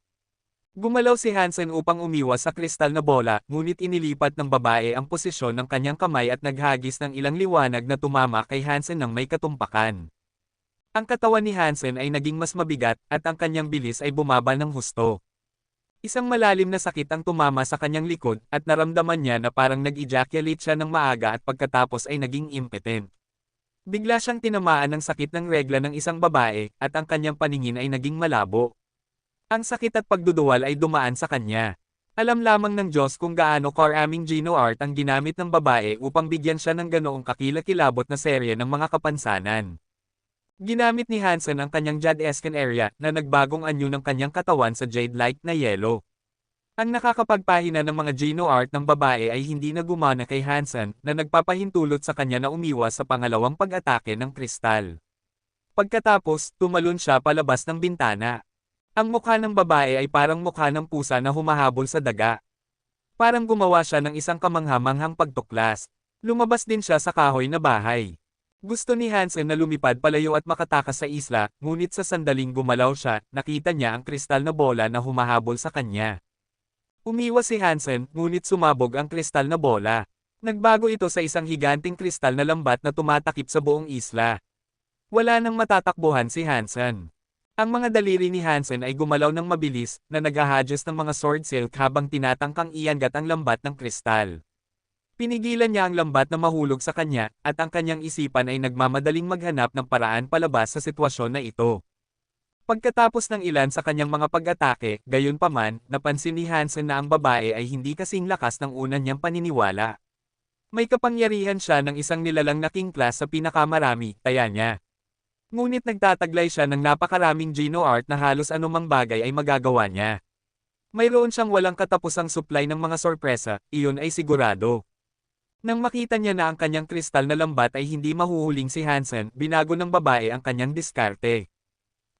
Gumalaw si Hansen upang umiwas sa kristal na bola, ngunit inilipat ng babae ang posisyon ng kanyang kamay at naghagis ng ilang liwanag na tumama kay Hansen ng may katumpakan. Ang katawan ni Hansen ay naging mas mabigat, at ang kanyang bilis ay bumaba ng husto. Isang malalim na sakit ang tumama sa kanyang likod, at naramdaman niya na parang nag-ejaculate siya ng maaga at pagkatapos ay naging impotent. Bigla siyang tinamaan ng sakit ng regla ng isang babae, at ang kanyang paningin ay naging malabo. Ang sakit at pagduduwal ay dumaan sa kanya. Alam lamang ng Diyos kung gaano karaming Geno art ang ginamit ng babae upang bigyan siya ng ganoong kakilakilabot na serye ng mga kapansanan. Ginamit ni Hansen ang kanyang Jade-esque area na nagbagong anyo ng kanyang katawan sa jade-like na yelo. Ang nakakapagpahina ng mga Geno art ng babae ay hindi na gumana kay Hansen na nagpapahintulot sa kanya na umiwas sa pangalawang pag-atake ng kristal. Pagkatapos, tumalon siya palabas ng bintana. Ang mukha ng babae ay parang mukha ng pusa na humahabol sa daga. Parang gumawa siya ng isang kamanghamanghang pagtuklas. Lumabas din siya sa kahoy na bahay. Gusto ni Hansen na lumipad palayo at makatakas sa isla, ngunit sa sandaling gumalaw siya, nakita niya ang kristal na bola na humahabol sa kanya. Umiwas si Hansen, ngunit sumabog ang kristal na bola. Nagbago ito sa isang higanting kristal na lambat na tumatakip sa buong isla. Wala nang matatakbuhan si Hansen. Ang mga daliri ni Hansen ay gumalaw ng mabilis, na naghahadjust ng mga sword silk habang tinatangkang iangat ang lambat ng kristal. Pinigilan niya ang lambat na mahulog sa kanya, at ang kanyang isipan ay nagmamadaling maghanap ng paraan palabas sa sitwasyon na ito. Pagkatapos ng ilan sa kanyang mga pag-atake, gayunpaman, napansin ni Hansen na ang babae ay hindi kasing lakas ng una niyang paniniwala. May kapangyarihan siya ng isang nilalang na king class sa pinakamarami, taya niya. Ngunit nagtataglay siya ng napakaraming Geno art na halos anumang bagay ay magagawa niya. Mayroon siyang walang katapusang supply ng mga sorpresa, iyon ay sigurado. Nang makita niya na ang kanyang kristal na lambat ay hindi mahuhuling si Hansen, binago ng babae ang kanyang diskarte.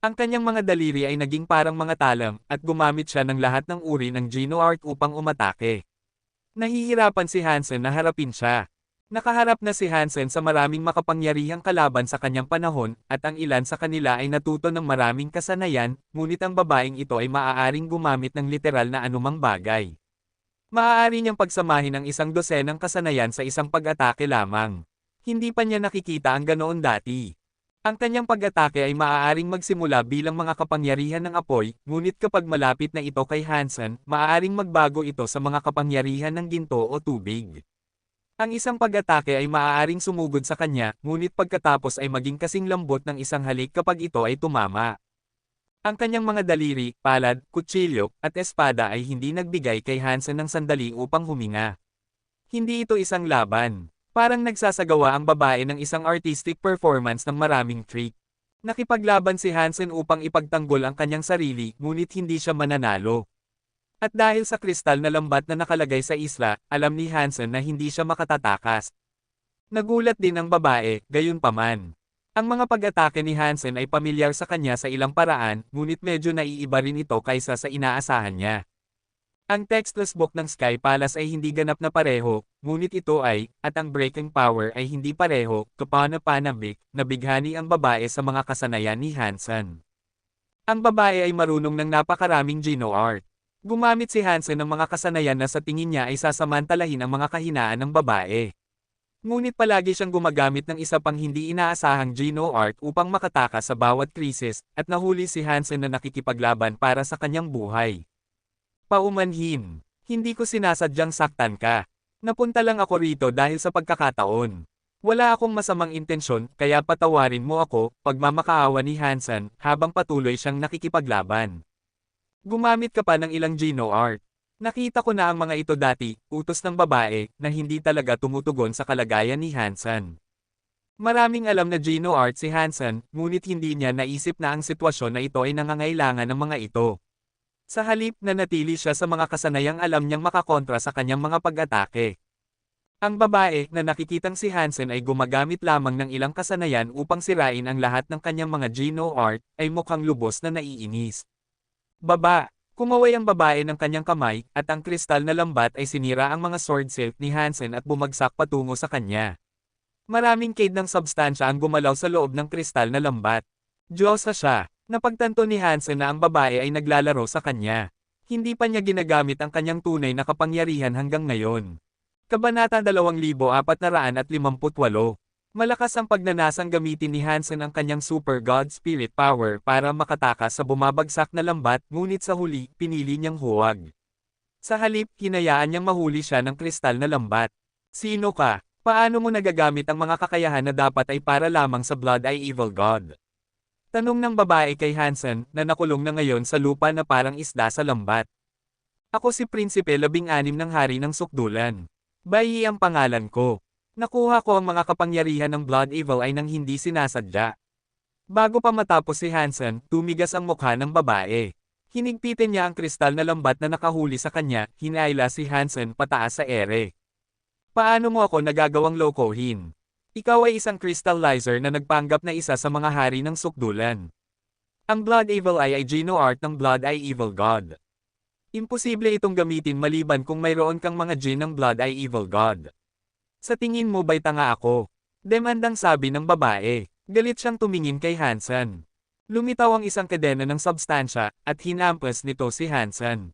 Ang kanyang mga daliri ay naging parang mga talam, at gumamit siya ng lahat ng uri ng Geno art upang umatake. Nahihirapan si Hansen na harapin siya. Nakaharap na si Hansen sa maraming makapangyarihang kalaban sa kanyang panahon, at ang ilan sa kanila ay natuto ng maraming kasanayan, ngunit ang babaeng ito ay maaaring gumamit ng literal na anumang bagay. Maaari niyang pagsamahin ang isang dosenang kasanayan sa isang pag-atake lamang. Hindi pa niya nakikita ang ganoon dati. Ang kanyang pag-atake ay maaaring magsimula bilang mga kapangyarihan ng apoy, ngunit kapag malapit na ito kay Hansen, maaaring magbago ito sa mga kapangyarihan ng ginto o tubig. Ang isang pag-atake ay maaaring sumugod sa kanya, ngunit pagkatapos ay maging kasing lambot ng isang halik kapag ito ay tumama. Ang kanyang mga daliri, palad, kutsilyo, at espada ay hindi nagbigay kay Hansen ng sandali upang huminga. Hindi ito isang laban. Parang nagsasagawa ang babae ng isang artistic performance ng maraming trick. Nakipaglaban si Hansen upang ipagtanggol ang kanyang sarili, ngunit hindi siya mananalo. At dahil sa kristal na lambat na nakalagay sa isla, alam ni Hansen na hindi siya makatatakas. Nagulat din ang babae, gayunpaman. Ang mga pag-atake ni Hansen ay pamilyar sa kanya sa ilang paraan, ngunit medyo naiiba rin ito kaysa sa inaasahan niya. Ang Textless Book ng Sky Palace ay hindi ganap na pareho, ngunit ito ay, at ang Breaking Power ay hindi pareho, kapanapanabik, nabighani ang babae sa mga kasanayan ni Hansen. Ang babae ay marunong ng napakaraming Geno art. Gumamit si Hansen ng mga kasanayan na sa tingin niya ay sasamantalahin ang mga kahinaan ng babae. Ngunit palagi siyang gumagamit ng isa pang hindi inaasahang Geno art upang makatakas sa bawat krisis, at nahuli si Hansen na nakikipaglaban para sa kanyang buhay. Paumanhin. Hindi ko sinasadyang saktan ka. Napunta lang ako rito dahil sa pagkakataon. Wala akong masamang intensyon, kaya patawarin mo ako, pagmamakaawa ni Hansen, habang patuloy siyang nakikipaglaban. Gumamit ka pa ng ilang Geno art. Nakita ko na ang mga ito dati, utos ng babae, na hindi talaga tumutugon sa kalagayan ni Hansen. Maraming alam na Geno art si Hansen, ngunit hindi niya naisip na ang sitwasyon na ito ay nangangailangan ng mga ito. Sa halip na natili siya sa mga kasanayang alam niyang makakontra sa kanyang mga pag-atake. Ang babae na nakikitang si Hansen ay gumagamit lamang ng ilang kasanayan upang sirain ang lahat ng kanyang mga Geno art, ay mukhang lubos na naiinis. Baba, kumaway ang babae ng kanyang kamay, at ang kristal na lambat ay sinira ang mga sword silk ni Hansen at bumagsak patungo sa kanya. Maraming kade ng substansya ang gumalaw sa loob ng kristal na lambat. Diyosa siya. Napagtanto ni Hansen na ang babae ay naglalaro sa kanya. Hindi pa niya ginagamit ang kanyang tunay na kapangyarihan hanggang ngayon. Kabanata 2458. Malakas ang pagnanasang gamitin ni Hansen ang kanyang Super God Spirit Power para makatakas sa bumabagsak na lambat, ngunit sa huli, pinili niyang huwag. Sa halip, hinayaan niyang mahuli siya ng kristal na lambat. Sino ka? Paano mo nagagamit ang mga kakayahan na dapat ay para lamang sa Blood Eye Evil God? Tanong ng babae kay Hansen, na nakulong na ngayon sa lupa na parang isda sa lambat. Ako si Prinsipe 16 ng Hari ng Sukdulan. Bai ang pangalan ko. Nakuha ko ang mga kapangyarihan ng Blood Evil ay nang hindi sinasadya. Bago pa matapos si Hansen, tumigas ang mukha ng babae. Hinigpitin niya ang kristal na lambat na nakahuli sa kanya, hinayla si Hansen pataas sa ere. Paano mo ako nagagawang lokohin? Ikaw ay isang crystallizer na nagpanggap na isa sa mga hari ng sukdulan. Ang Blood Evil Eye ay Geno Art ng Blood Eye Evil God. Imposible itong gamitin maliban kung mayroon kang mga Jin ng Blood Eye Evil God. Sa tingin mo ba'y tanga ako? Demandang sabi ng babae. Galit siyang tumingin kay Hansen. Lumitaw ang isang kadena ng substansya, at hinampas nito si Hansen.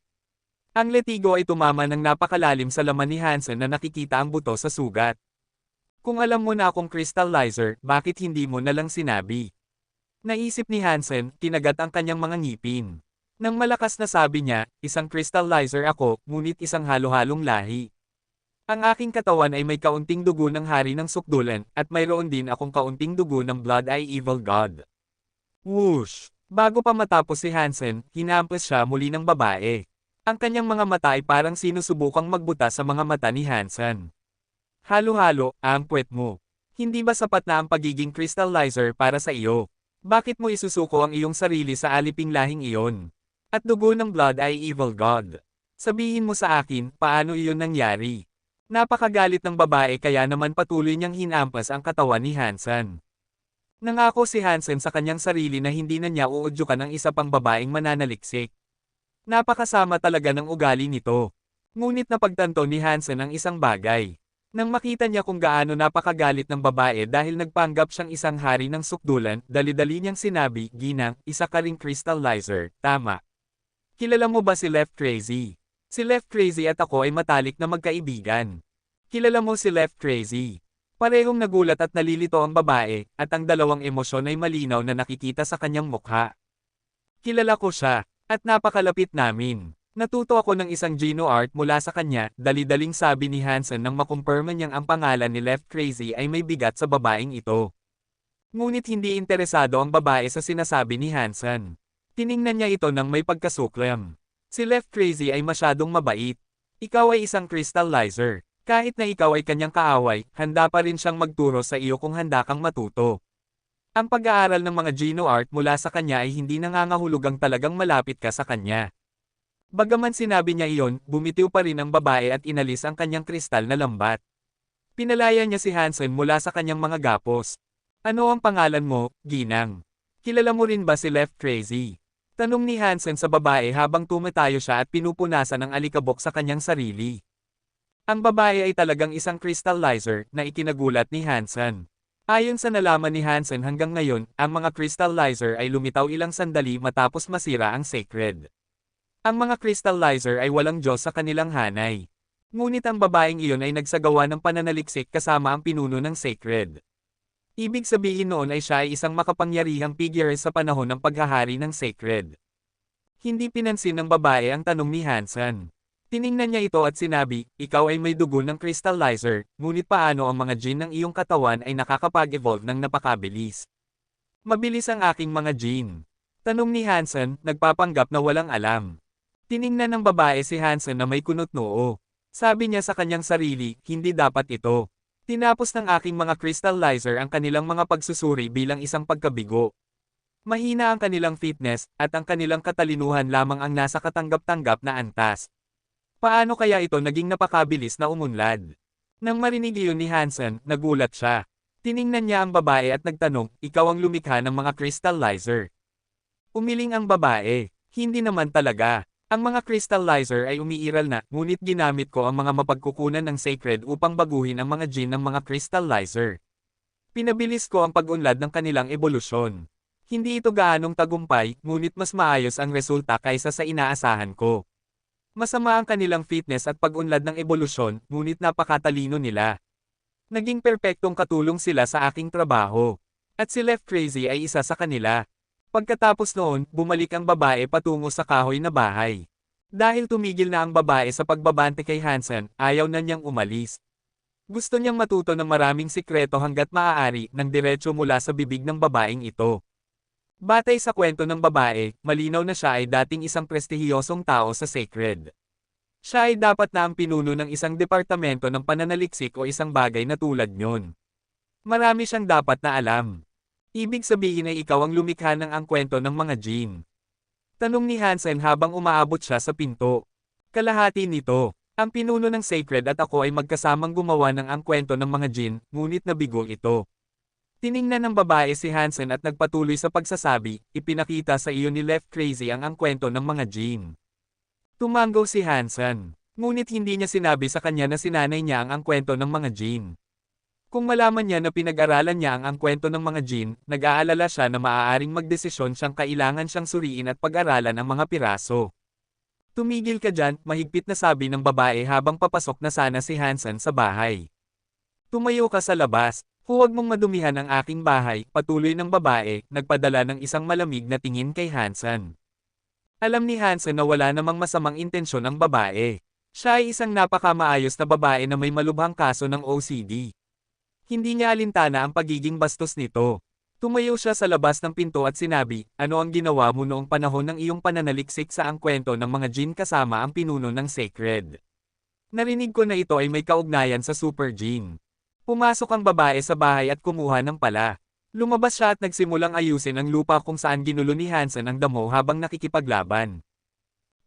Ang letigo ay tumama ng napakalalim sa laman ni Hansen na nakikita ang buto sa sugat. Kung alam mo na akong crystallizer, bakit hindi mo nalang sinabi? Naisip ni Hansen, kinagat ang kanyang mga ngipin. Nang malakas na sabi niya, isang crystallizer ako, ngunit isang halo-halong lahi. Ang aking katawan ay may kaunting dugo ng hari ng sukdulan, at mayroon din akong kaunting dugo ng Blood Eye Evil God. Whoosh! Bago pa matapos si Hansen, hinampas siya muli ng babae. Ang kanyang mga mata ay parang sinusubukang magbuta sa mga mata ni Hansen. Halo-halo, ang puwet mo. Hindi ba sapat na ang pagiging crystallizer para sa iyo? Bakit mo isusuko ang iyong sarili sa aliping lahing iyon? At dugo ng Blood Eye Evil God. Sabihin mo sa akin, paano iyon nangyari? Napakagalit ng babae kaya naman patuloy niyang hinampas ang katawan ni Hansen. Nangako si Hansen sa kanyang sarili na hindi na niya uudyukan ang isa pang babaeng mananaliksik. Napakasama talaga ng ugali nito. Ngunit napagtanto ni Hansen ang isang bagay. Nang makita niya kung gaano napakagalit ng babae dahil nagpanggap siyang isang hari ng sukdulan, dali-dali niyang sinabi, Ginang, isa ka ring crystallizer, tama. Kilala mo ba si Left Crazy? Si Left Crazy at ako ay matalik na magkaibigan. Kilala mo si Left Crazy? Parehong nagulat at nalilito ang babae, at ang dalawang emosyon ay malinaw na nakikita sa kanyang mukha. Kilala ko siya, at napakalapit namin. Natuto ako ng isang Geno Art mula sa kanya, dali-daling sabi ni Hansen nang makumpirma niyang ang pangalan ni Left Crazy ay may bigat sa babaeng ito. Ngunit hindi interesado ang babae sa sinasabi ni Hansen. Tiningnan niya ito nang may pagkasuklam. Si Left Crazy ay masyadong mabait. Ikaw ay isang crystallizer. Kahit na ikaw ay kanyang kaaway, handa pa rin siyang magturo sa iyo kung handa kang matuto. Ang pag-aaral ng mga Geno Art mula sa kanya ay hindi nangangahulugang talagang malapit ka sa kanya. Bagaman sinabi niya iyon, bumitiw pa rin ang babae at inalis ang kanyang kristal na lambat. Pinalaya niya si Hansen mula sa kanyang mga gapos. Ano ang pangalan mo, Ginang? Kilala mo rin ba si Left Crazy? Tanong ni Hansen sa babae habang tumatayo siya at pinupunasan ang alikabok sa kanyang sarili. Ang babae ay talagang isang crystallizer na ikinagulat ni Hansen. Ayon sa nalaman ni Hansen hanggang ngayon, ang mga crystallizer ay lumitaw ilang sandali matapos masira ang sacred. Ang mga crystallizer ay walang Diyos sa kanilang hanay. Ngunit ang babaeng iyon ay nagsagawa ng pananaliksik kasama ang pinuno ng sacred. Ibig sabihin noon ay siya ay isang makapangyarihang figure sa panahon ng paghahari ng sacred. Hindi pinansin ng babae ang tanong ni Hansen. Tiningnan niya ito at sinabi, ikaw ay may dugo ng crystallizer, ngunit paano ang mga gene ng iyong katawan ay nakakapag-evolve ng napakabilis? Mabilis ang aking mga gene. Tanong ni Hansen, nagpapanggap na walang alam. Tiningnan ng babae si Hansen na may kunot noo. Sabi niya sa kanyang sarili, hindi dapat ito. Tinapos ng aking mga crystallizer ang kanilang mga pagsusuri bilang isang pagkabigo. Mahina ang kanilang fitness, at ang kanilang katalinuhan lamang ang nasa katanggap-tanggap na antas. Paano kaya ito naging napakabilis na umunlad? Nang marinig iyon ni Hansen, nagulat siya. Tiningnan niya ang babae at nagtanong, ikaw ang lumikha ng mga crystallizer. Umiling ang babae, hindi naman talaga. Ang mga crystallizer ay umiiral na, ngunit ginamit ko ang mga mapagkukunan ng sacred upang baguhin ang mga gene ng mga crystallizer. Pinabilis ko ang pag-unlad ng kanilang ebolusyon. Hindi ito gaanong tagumpay, ngunit mas maayos ang resulta kaysa sa inaasahan ko. Masama ang kanilang fitness at pag-unlad ng ebolusyon, ngunit napakatalino nila. Naging perpektong katulong sila sa aking trabaho. At si Left Crazy ay isa sa kanila. Pagkatapos noon, bumalik ang babae patungo sa kahoy na bahay. Dahil tumigil na ang babae sa pagbabante kay Hansen, ayaw na niyang umalis. Gusto niyang matuto ng maraming sikreto hanggat maaari nang diretso mula sa bibig ng babaeng ito. Batay sa kwento ng babae, malinaw na siya ay dating isang prestihiyosong tao sa sacred. Siya ay dapat na ang pinuno ng isang departamento ng pananaliksik o isang bagay na tulad nyon. Marami siyang dapat na alam. Ibig sabihin ay ikaw ang lumikha ng ang kwento ng mga gene. Tanong ni Hansen habang umaabot siya sa pinto. Kalahati nito. Ang pinuno ng Sacred at ako ay magkasamang gumawa ng ang kwento ng mga Jin, ngunit nabigo ito. Tiningnan ng babae si Hansen at nagpatuloy sa pagsasabi, ipinakita sa iyo ni Left Crazy ang kwento ng mga Jin. Tumango si Hansen. Ngunit hindi niya sinabi sa kanya na sinanay niya ang kwento ng mga Jin. Kung malaman niya na pinag-aralan niya ang kwento ng mga Jin, nag-aalala siya na maaaring magdesisyon siyang kailangan siyang suriin at pag-aralan ang mga piraso. Tumigil ka dyan, mahigpit na sabi ng babae habang papasok na sana si Hansen sa bahay. Tumayo ka sa labas. Huwag mong madumihan ang aking bahay, patuloy ng babae, nagpadala ng isang malamig na tingin kay Hansen. Alam ni Hansen na wala namang masamang intensyon ang babae. Siya ay isang napakamaayos na babae na may malubhang kaso ng OCD. Hindi niya alintana ang pagiging bastos nito. Tumayo siya sa labas ng pinto at sinabi, ano ang ginawa mo noong panahon ng iyong pananaliksik sa ang kwento ng mga Jin kasama ang pinuno ng Sacred? Narinig ko na ito ay may kaugnayan sa Super Jin. Pumasok ang babae sa bahay at kumuha ng pala. Lumabas siya at nagsimulang ayusin ang lupa kung saan ginulo ni Hansen ang damo habang nakikipaglaban.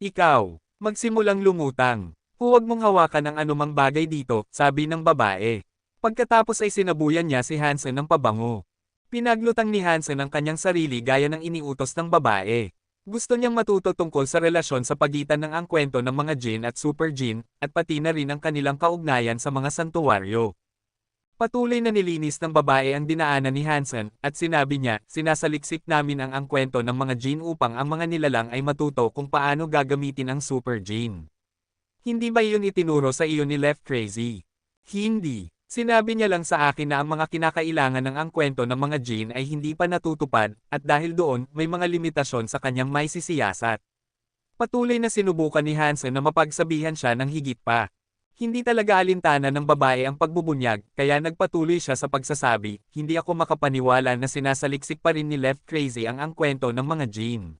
Ikaw, magsimulang lumutang. Huwag mong hawakan ang anumang bagay dito, sabi ng babae. Pagkatapos ay sinabuyan niya si Hansen ng pabango. Pinaglutang ni Hansen ang kanyang sarili gaya ng iniutos ng babae. Gusto niyang matuto tungkol sa relasyon sa pagitan ng ang kwento ng mga Jin at Super Jin, at pati na rin ang kanilang kaugnayan sa mga santuwaryo. Patuloy na nilinis ng babae ang dinaanan ni Hansen, at sinabi niya, sinasaliksik namin ang kwento ng mga Jin upang ang mga nilalang ay matuto kung paano gagamitin ang Super Jin. Hindi ba iyon itinuro sa iyo ni Left Crazy? Hindi. Sinabi niya lang sa akin na ang mga kinakailangan ng ang kwento ng mga Jin ay hindi pa natutupad, at dahil doon, may mga limitasyon sa kanyang may sisiyasat. Patuloy na sinubukan ni Hansen na mapagsabihan siya ng higit pa. Hindi talaga alintana ng babae ang pagbubunyag, kaya nagpatuloy siya sa pagsasabi, hindi ako makapaniwala na sinasaliksik pa rin ni Left Crazy ang kwento ng mga Jin.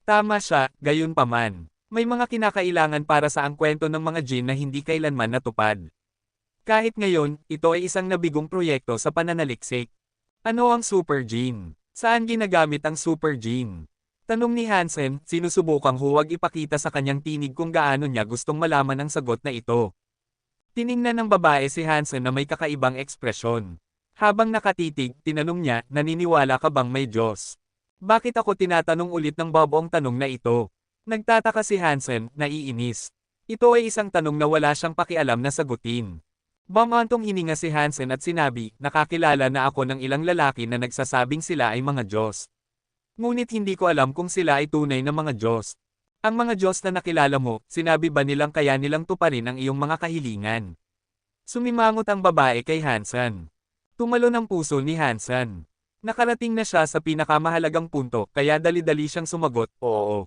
Tama siya, gayunpaman. May mga kinakailangan para sa ang kwento ng mga Jin na hindi kailanman natupad. Kahit ngayon, ito ay isang nabigong proyekto sa pananaliksik. Ano ang Super Jin? Saan ginagamit ang Super Jin? Tanong ni Hansen, sinusubukang huwag ipakita sa kanyang tinig kung gaano niya gustong malaman ang sagot na ito. Tiningnan ng babae si Hansen na may kakaibang ekspresyon. Habang nakatitig, tinanong niya, naniniwala ka bang may Diyos? Bakit ako tinatanong ulit ng babaong tanong na ito? Nagtataka si Hansen, naiinis. Ito ay isang tanong na wala siyang pakialam na sagutin. Bamantong hininga si Hansen at sinabi, nakakilala na ako ng ilang lalaki na nagsasabing sila ay mga Diyos. Ngunit hindi ko alam kung sila ay tunay na mga Diyos. Ang mga Diyos na nakilala mo, sinabi ba nilang kaya nilang tuparin ang iyong mga kahilingan? Sumimangot ang babae kay Hansen. Tumalo ng puso ni Hansen. Nakarating na siya sa pinakamahalagang punto, kaya dali-dali siyang sumagot, oo.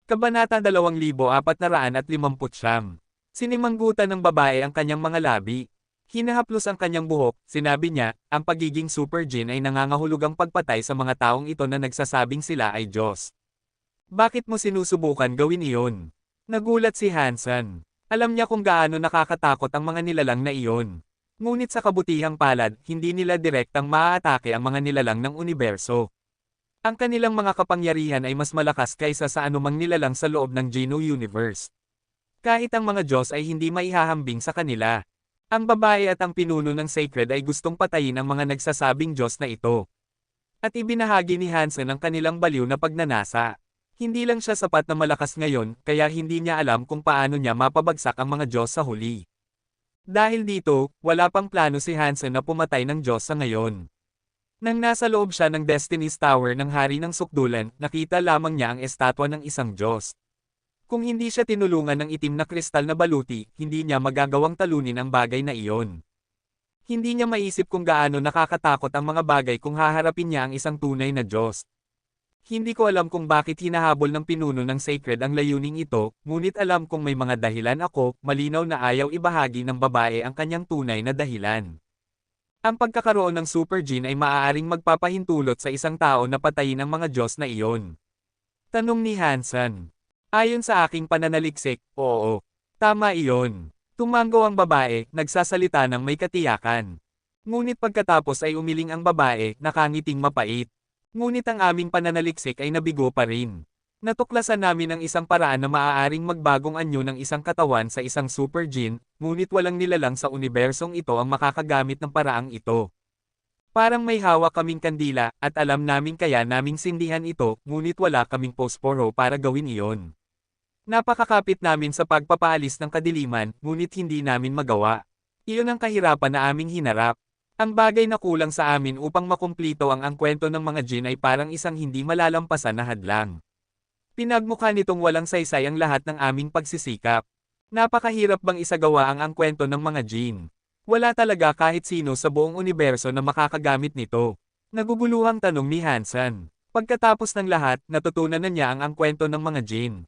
Kabanata 2459. Sinimanggutan ng babae ang kanyang mga labi. Hinahaplos ang kanyang buhok, sinabi niya, ang pagiging Super Jin ay nangangahulugang pagpatay sa mga taong ito na nagsasabing sila ay Diyos. Bakit mo sinusubukan gawin iyon? Nagulat si Hansen. Alam niya kung gaano nakakatakot ang mga nilalang na iyon. Ngunit sa kabutihang palad, hindi nila direktang maaatake ang mga nilalang ng universo. Ang kanilang mga kapangyarihan ay mas malakas kaysa sa anumang nilalang sa loob ng Geno Universe. Kahit ang mga Diyos ay hindi maihahambing sa kanila. Ang babae at ang pinuno ng Sacred ay gustong patayin ang mga nagsasabing Diyos na ito. At ibinahagi ni Hansen ang kanilang baliw na pagnanasa. Hindi lang siya sapat na malakas ngayon, kaya hindi niya alam kung paano niya mapabagsak ang mga Diyos sa huli. Dahil dito, wala pang plano si Hansen na pumatay ng Diyos sa ngayon. Nang nasa loob siya ng Destiny's Tower ng Hari ng Sukdulan, nakita lamang niya ang estatwa ng isang Diyos. Kung hindi siya tinulungan ng itim na kristal na baluti, hindi niya magagawang talunin ang bagay na iyon. Hindi niya maisip kung gaano nakakatakot ang mga bagay kung haharapin niya ang isang tunay na Diyos. Hindi ko alam kung bakit hinahabol ng pinuno ng Sacred ang layuning ito, ngunit alam kong may mga dahilan ako, malinaw na ayaw ibahagi ng babae ang kanyang tunay na dahilan. Ang pagkakaroon ng Super Jin ay maaaring magpapahintulot sa isang tao na patayin ang mga Diyos na iyon. Tanong ni Hansen. Ayon sa aking pananaliksik, oo. Tama iyon. Tumango ang babae, nagsasalita ng may katiyakan. Ngunit pagkatapos ay umiling ang babae, nakangiting mapait. Ngunit ang aming pananaliksik ay nabigo pa rin. Natuklasan namin ang isang paraan na maaaring magbagong anyo ng isang katawan sa isang super gene, ngunit walang nilalang sa unibersong ito ang makakagamit ng paraang ito. Parang may hawak kaming kandila, at alam namin kaya naming sindihan ito, ngunit wala kaming posporo para gawin iyon. Napakakapit namin sa pagpapaalis ng kadiliman, ngunit hindi namin magawa. Iyon ang kahirapan na aming hinarap. Ang bagay na kulang sa amin upang makumplito ang kwento ng mga jin ay parang isang hindi malalampasan na hadlang. Pinagmukha nitong walang saysay ang lahat ng aming pagsisikap. Napakahirap bang isagawa ang kwento ng mga jin? Wala talaga kahit sino sa buong universo na makakagamit nito. Naguguluhang tanong ni Hansen. Pagkatapos ng lahat, natutunan na niya ang kwento ng mga jin.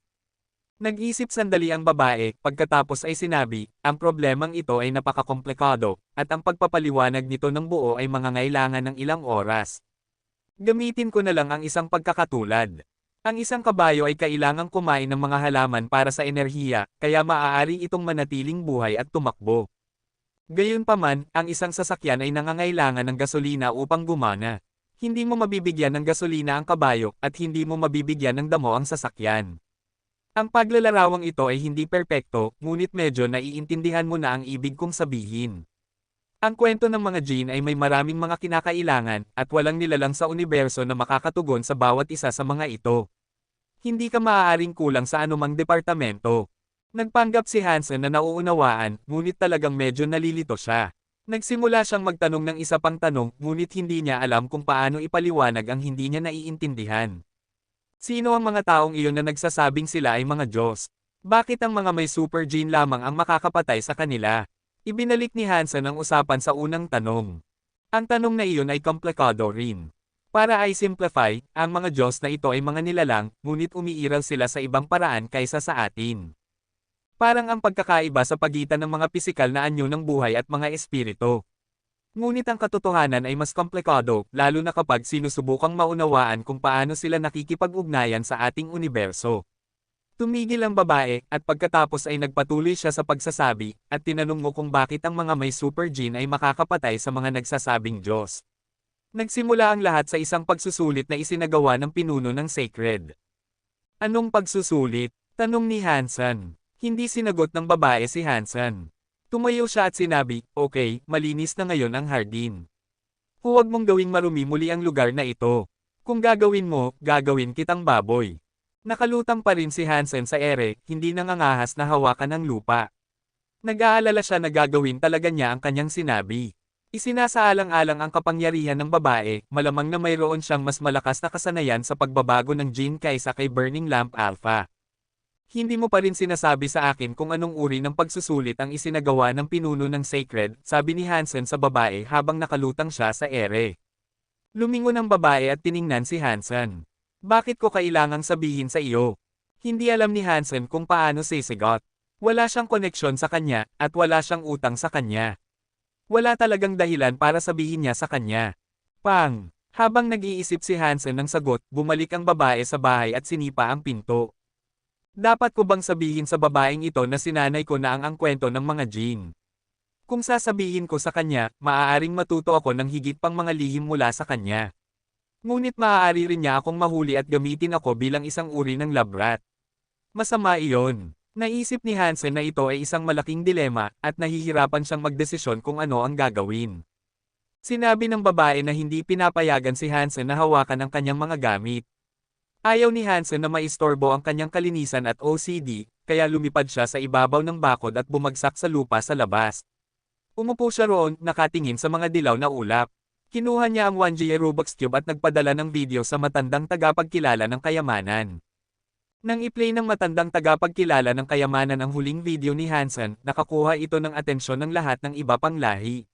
Nag-isip sandali ang babae, pagkatapos ay sinabi, ang problemang ito ay napakakomplikado, at ang pagpapaliwanag nito ng buo ay mangangailangan ng ilang oras. Gamitin ko na lang ang isang pagkakatulad. Ang isang kabayo ay kailangang kumain ng mga halaman para sa enerhiya, kaya maaari itong manatiling buhay at tumakbo. Gayunpaman, ang isang sasakyan ay nangangailangan ng gasolina upang gumana. Hindi mo mabibigyan ng gasolina ang kabayo, at hindi mo mabibigyan ng damo ang sasakyan. Ang paglalarawang ito ay hindi perpekto, ngunit medyo naiintindihan mo na ang ibig kong sabihin. Ang kwento ng mga jin ay may maraming mga kinakailangan, at walang nilalang sa universo na makakatugon sa bawat isa sa mga ito. Hindi ka maaaring kulang sa anumang departamento. Nagpanggap si Hansen na nauunawaan, ngunit talagang medyo nalilito siya. Nagsimula siyang magtanong ng isa pang tanong, ngunit hindi niya alam kung paano ipaliwanag ang hindi niya naiintindihan. Sino ang mga taong iyon na nagsasabing sila ay mga Diyos? Bakit ang mga may super gene lamang ang makakapatay sa kanila? Ibinalik ni Hansen ang usapan sa unang tanong. Ang tanong na iyon ay komplikado rin. Para ay simplify, ang mga Diyos na ito ay mga nilalang, ngunit umiiral sila sa ibang paraan kaysa sa atin. Parang ang pagkakaiba sa pagitan ng mga pisikal na anyo ng buhay at mga espiritu. Ngunit ang katotohanan ay mas komplikado, lalo na kapag sinusubukang maunawaan kung paano sila nakikipag-ugnayan sa ating universo. Tumigil ang babae, at pagkatapos ay nagpatuloy siya sa pagsasabi, at tinanong mo kung bakit ang mga may super gene ay makakapatay sa mga nagsasabing Diyos. Nagsimula ang lahat sa isang pagsusulit na isinagawa ng pinuno ng Sacred. Anong pagsusulit? Tanong ni Hansen. Hindi sinagot ng babae si Hansen. Tumayo siya at sinabi, okay, malinis na ngayon ang hardin. Huwag mong gawing marumi muli ang lugar na ito. Kung gagawin mo, gagawin kitang baboy. Nakalutang pa rin si Hansen sa ere, hindi nangangahas na hawakan ang lupa. Nag-aalala siya na gagawin talaga niya ang kanyang sinabi. Isinasaalang-alang ang kapangyarihan ng babae, malamang na mayroon siyang mas malakas na kasanayan sa pagbabago ng gene kaysa kay Burning Lamp Alpha. Hindi mo pa rin sinasabi sa akin kung anong uri ng pagsusulit ang isinagawa ng pinuno ng Sacred, sabi ni Hansen sa babae habang nakalutang siya sa ere. Lumingon ang babae at tiningnan si Hansen. Bakit ko kailangang sabihin sa iyo? Hindi alam ni Hansen kung paano sisigot. Wala siyang koneksyon sa kanya, at wala siyang utang sa kanya. Wala talagang dahilan para sabihin niya sa kanya. Pang! Habang nag-iisip si Hansen ng sagot, bumalik ang babae sa bahay at sinipa ang pinto. Dapat ko bang sabihin sa babaeng ito na sinanay ko na ang kwento ng mga jin? Kung sasabihin ko sa kanya, maaaring matuto ako ng higit pang mga lihim mula sa kanya. Ngunit maaari rin niya akong mahuli at gamitin ako bilang isang uri ng lab rat. Masama iyon. Naisip ni Hansen na ito ay isang malaking dilema, at nahihirapan siyang magdesisyon kung ano ang gagawin. Sinabi ng babae na hindi pinapayagan si Hansen na hawakan ang kanyang mga gamit. Ayaw ni Hansen na maistorbo ang kanyang kalinisan at OCD, kaya lumipad siya sa ibabaw ng bakod at bumagsak sa lupa sa labas. Umupo siya roon, nakatingin sa mga dilaw na ulap. Kinuha niya ang 1G Robux Cube at nagpadala ng video sa matandang tagapagkilala ng kayamanan. Nang i-play ng matandang tagapagkilala ng kayamanan ang huling video ni Hansen, nakakuha ito ng atensyon ng lahat ng iba pang lahi.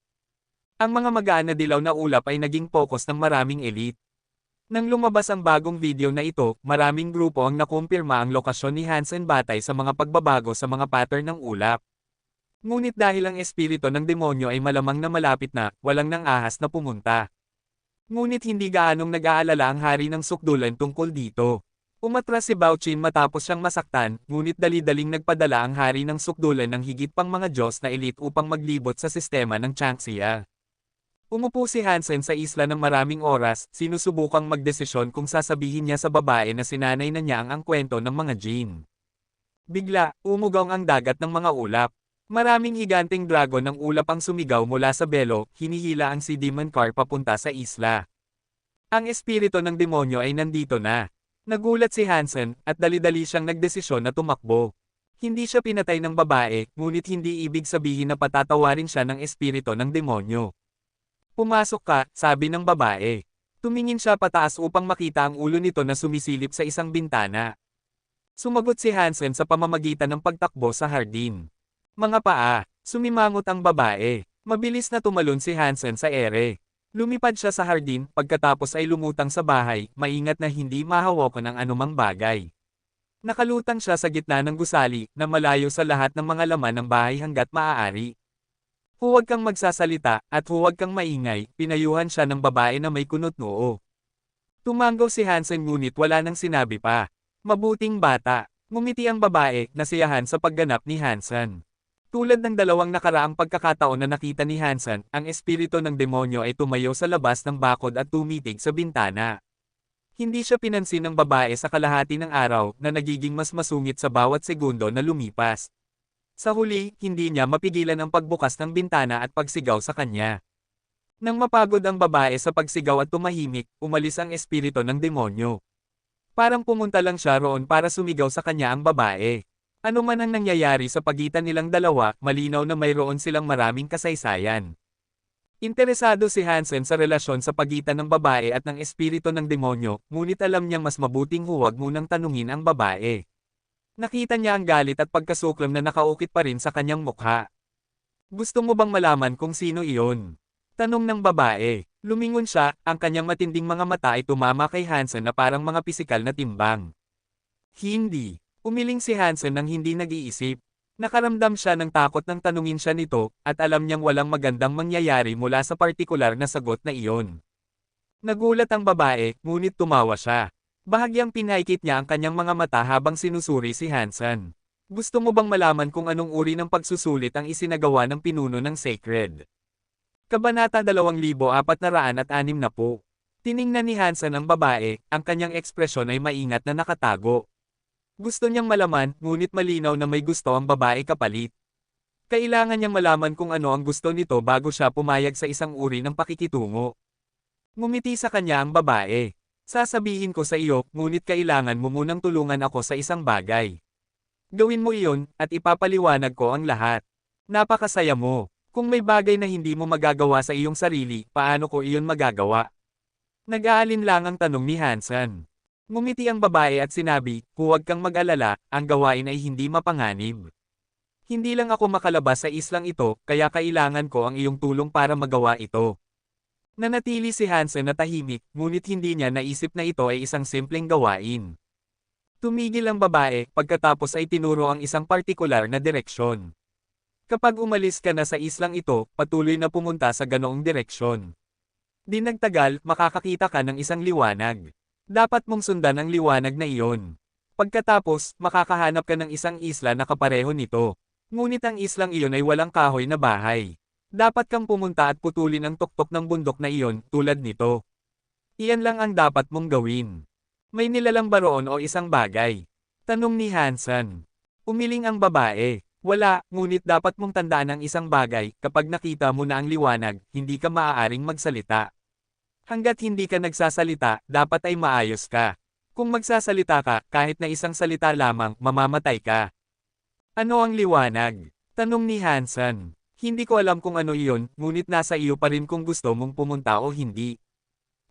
Ang mga magaan na dilaw na ulap ay naging focus ng maraming elite. Nang lumabas ang bagong video na ito, maraming grupo ang nakumpirma ang lokasyon ni Hansen batay sa mga pagbabago sa mga pattern ng ulap. Ngunit dahil ang espiritu ng demonyo ay malamang na malapit na, walang nang ahas na pumunta. Ngunit hindi gaanong nag-aalala ang hari ng sukdulan tungkol dito. Umatras si Bao Qin matapos siyang masaktan, ngunit dali-daling nagpadala ang hari ng sukdulan ng higit pang mga Diyos na elite upang maglibot sa sistema ng Changxia. Umupo si Hansen sa isla ng maraming oras, sinusubukang magdesisyon kung sasabihin niya sa babae na sinanay na niya ang kwento ng mga Jin. Bigla, umugong ang dagat ng mga ulap. Maraming higanting dragon ng ulap ang sumigaw mula sa belo, hinihila ang si Demon Car papunta sa isla. Ang espiritu ng demonyo ay nandito na. Nagulat si Hansen, at dali-dali siyang nagdesisyon na tumakbo. Hindi siya pinatay ng babae, ngunit hindi ibig sabihin na patatawarin siya ng espiritu ng demonyo. Pumasok ka, sabi ng babae. Tumingin siya pataas upang makita ang ulo nito na sumisilip sa isang bintana. Sumagot si Hansen sa pamamagitan ng pagtakbo sa hardin. Mga paa, sumimangot ang babae. Mabilis na tumalon si Hansen sa ere. Lumipad siya sa hardin, pagkatapos ay lumutang sa bahay, maingat na hindi mahawakan ang anumang bagay. Nakalutang siya sa gitna ng gusali, na malayo sa lahat ng mga laman ng bahay hanggat maaari. Huwag kang magsasalita, at huwag kang maingay, pinayuhan siya ng babae na may kunot noo. Tumanggaw si Hansen ngunit wala nang sinabi pa. Mabuting bata, ngumiti ang babae, nasiyahan sa pagganap ni Hansen. Tulad ng dalawang nakaraang pagkakataon na nakita ni Hansen, ang espiritu ng demonyo ay tumayo sa labas ng bakod at tumitig sa bintana. Hindi siya pinansin ng babae sa kalahati ng araw na nagiging mas masungit sa bawat segundo na lumipas. Sa huli, hindi niya mapigilan ang pagbukas ng bintana at pagsigaw sa kanya. Nang mapagod ang babae sa pagsigaw at tumahimik, umalis ang espiritu ng demonyo. Parang pumunta lang siya roon para sumigaw sa kanya ang babae. Ano man ang nangyayari sa pagitan nilang dalawa, malinaw na mayroon silang maraming kasaysayan. Interesado si Hansen sa relasyon sa pagitan ng babae at ng espiritu ng demonyo, ngunit alam niyang mas mabuting huwag munang tanungin ang babae. Nakita niya ang galit at pagkasuklam na nakaukit pa rin sa kanyang mukha. Gusto mo bang malaman kung sino iyon? Tanong ng babae. Lumingon siya, ang kanyang matinding mga mata ay tumama kay Hansen na parang mga pisikal na timbang. Hindi. Umiling si Hansen nang hindi nag-iisip. Nakaramdam siya ng takot nang tanungin siya nito, at alam niyang walang magandang mangyayari mula sa partikular na sagot na iyon. Nagulat ang babae, ngunit tumawa siya. Bahagyang pinaikit niya ang kanyang mga mata habang sinusuri si Hansen. Gusto mo bang malaman kung anong uri ng pagsusulit ang isinagawa ng pinuno ng Sacred? Kabanata 2460. Tiningnan ni Hansen ang babae, ang kanyang ekspresyon ay maingat na nakatago. Gusto niyang malaman, ngunit malinaw na may gusto ang babae kapalit. Kailangan niyang malaman kung ano ang gusto nito bago siya pumayag sa isang uri ng pakikitungo. Ngumiti sa kanya ang babae. Sasabihin ko sa iyo, ngunit kailangan mo munang tulungan ako sa isang bagay. Gawin mo iyon, at ipapaliwanag ko ang lahat. Napakasaya mo. Kung may bagay na hindi mo magagawa sa iyong sarili, paano ko iyon magagawa? Nag-aalin lang ang tanong ni Hansen. Ngumiti ang babae at sinabi, huwag kang mag-alala, ang gawain ay hindi mapanganib. Hindi lang ako makalabas sa islang ito, kaya kailangan ko ang iyong tulong para magawa ito. Nanatili si Hansen na tahimik, ngunit hindi niya naisip na ito ay isang simpleng gawain. Tumigil ang babae, pagkatapos ay tinuro ang isang partikular na direksyon. Kapag umalis ka na sa islang ito, patuloy na pumunta sa ganoong direksyon. Di nagtagal, makakakita ka ng isang liwanag. Dapat mong sundan ang liwanag na iyon. Pagkatapos, makakahanap ka ng isang isla na kapareho nito. Ngunit ang islang iyon ay walang kahoy na bahay. Dapat kang pumunta at putulin ang tuktok ng bundok na iyon, tulad nito. Iyan lang ang dapat mong gawin. May nilalang ba roon o isang bagay? Tanong ni Hansen. Umiling ang babae. Wala, ngunit dapat mong tandaan ang isang bagay, kapag nakita mo na ang liwanag, hindi ka maaaring magsalita. Hanggat hindi ka nagsasalita, dapat ay maayos ka. Kung magsasalita ka, kahit na isang salita lamang, mamamatay ka. Ano ang liwanag? Tanong ni Hansen. Hindi ko alam kung ano iyon, ngunit nasa iyo pa rin kung gusto mong pumunta o hindi.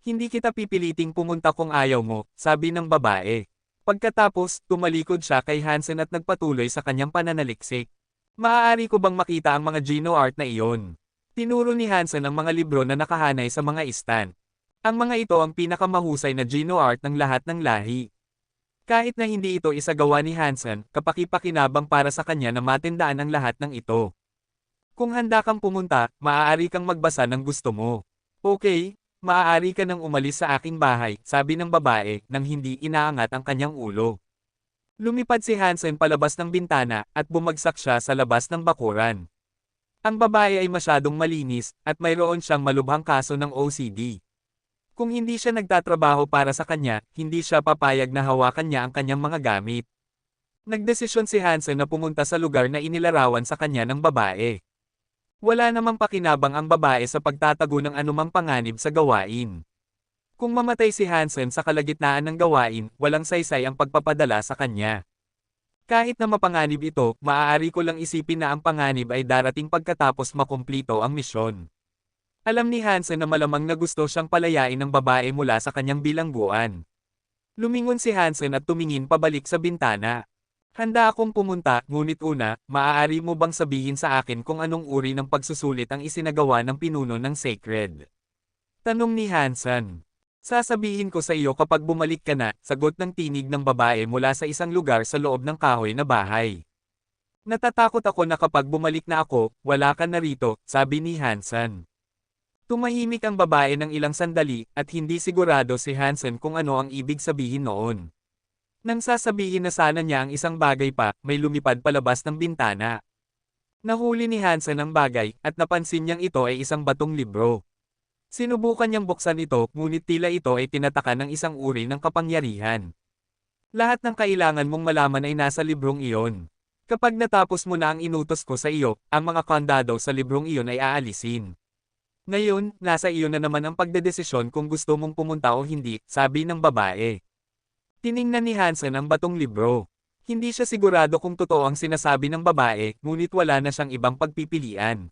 Hindi kita pipiliting pumunta kung ayaw mo, sabi ng babae. Pagkatapos, tumalikod siya kay Hansen at nagpatuloy sa kanyang pananaliksik. Maaari ko bang makita ang mga Gino art na iyon? Tinuro ni Hansen ang mga libro na nakahanay sa mga istan. Ang mga ito ang pinakamahusay na Gino art ng lahat ng lahi. Kahit na hindi ito isagawa ni Hansen, kapaki-pakinabang para sa kanya na matindaan ang lahat ng ito. Kung handa kang pumunta, maaari kang magbasa ng gusto mo. Okay, maaari ka nang umalis sa aking bahay, sabi ng babae, nang hindi inaangat ang kanyang ulo. Lumipad si Hansen palabas ng bintana, at bumagsak siya sa labas ng bakuran. Ang babae ay masyadong malinis, at mayroon siyang malubhang kaso ng OCD. Kung hindi siya nagtatrabaho para sa kanya, hindi siya papayag na hawakan niya ang kanyang mga gamit. Nagdesisyon si Hansen na pumunta sa lugar na inilarawan sa kanya ng babae. Wala namang pakinabang ang babae sa pagtatago ng anumang panganib sa gawain. Kung mamatay si Hansen sa kalagitnaan ng gawain, walang saysay ang pagpapadala sa kanya. Kahit na mapanganib ito, maaari ko lang isipin na ang panganib ay darating pagkatapos makumplito ang misyon. Alam ni Hansen na malamang na gusto siyang palayain ng babae mula sa kanyang bilangguan. Lumingon si Hansen at tumingin pabalik sa bintana. Handa akong pumunta, ngunit una, maaari mo bang sabihin sa akin kung anong uri ng pagsusulit ang isinagawa ng pinuno ng Sacred? Tanong ni Hansen. Sasabihin ko sa iyo kapag bumalik ka na, sagot ng tinig ng babae mula sa isang lugar sa loob ng kahoy na bahay. Natatakot ako na kapag bumalik na ako, wala ka na rito, sabi ni Hansen. Tumahimik ang babae ng ilang sandali, at hindi sigurado si Hansen kung ano ang ibig sabihin noon. Nang sasabihin na sana niya ang isang bagay pa, may lumipad palabas ng bintana. Nahuli ni Hansen ang bagay, at napansin niyang ito ay isang batong libro. Sinubukan niyang buksan ito, ngunit tila ito ay tinataka ng isang uri ng kapangyarihan. Lahat ng kailangan mong malaman ay nasa librong iyon. Kapag natapos mo na ang inutos ko sa iyo, ang mga kandado sa librong iyon ay aalisin. Ngayon, nasa iyo na naman ang pagdedesisyon kung gusto mong pumunta o hindi, sabi ng babae. Tiningnan ni Hansen ang batong libro. Hindi siya sigurado kung totoo ang sinasabi ng babae, ngunit wala na siyang ibang pagpipilian.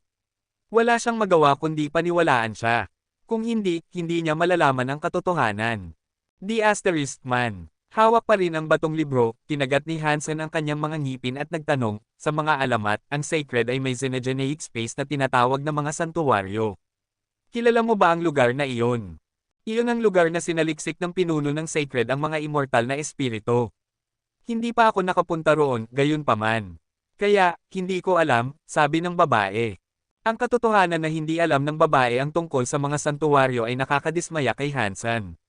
Wala siyang magawa kundi paniwalaan siya. Kung hindi, hindi niya malalaman ang katotohanan. The Asterisk Man. Hawak pa rin ang batong libro, kinagat ni Hansen ang kanyang mga ngipin at nagtanong, sa mga alamat, ang Sacred ay may xenogeneic space na tinatawag na mga santuwaryo. Kilala mo ba ang lugar na iyon? Iyon ang lugar na sinaliksik ng pinuno ng Sacred ang mga immortal na espiritu. Hindi pa ako nakapunta roon, gayunpaman. Kaya, hindi ko alam, sabi ng babae. Ang katotohanan na hindi alam ng babae ang tungkol sa mga santuwaryo ay nakakadismaya kay Hansen.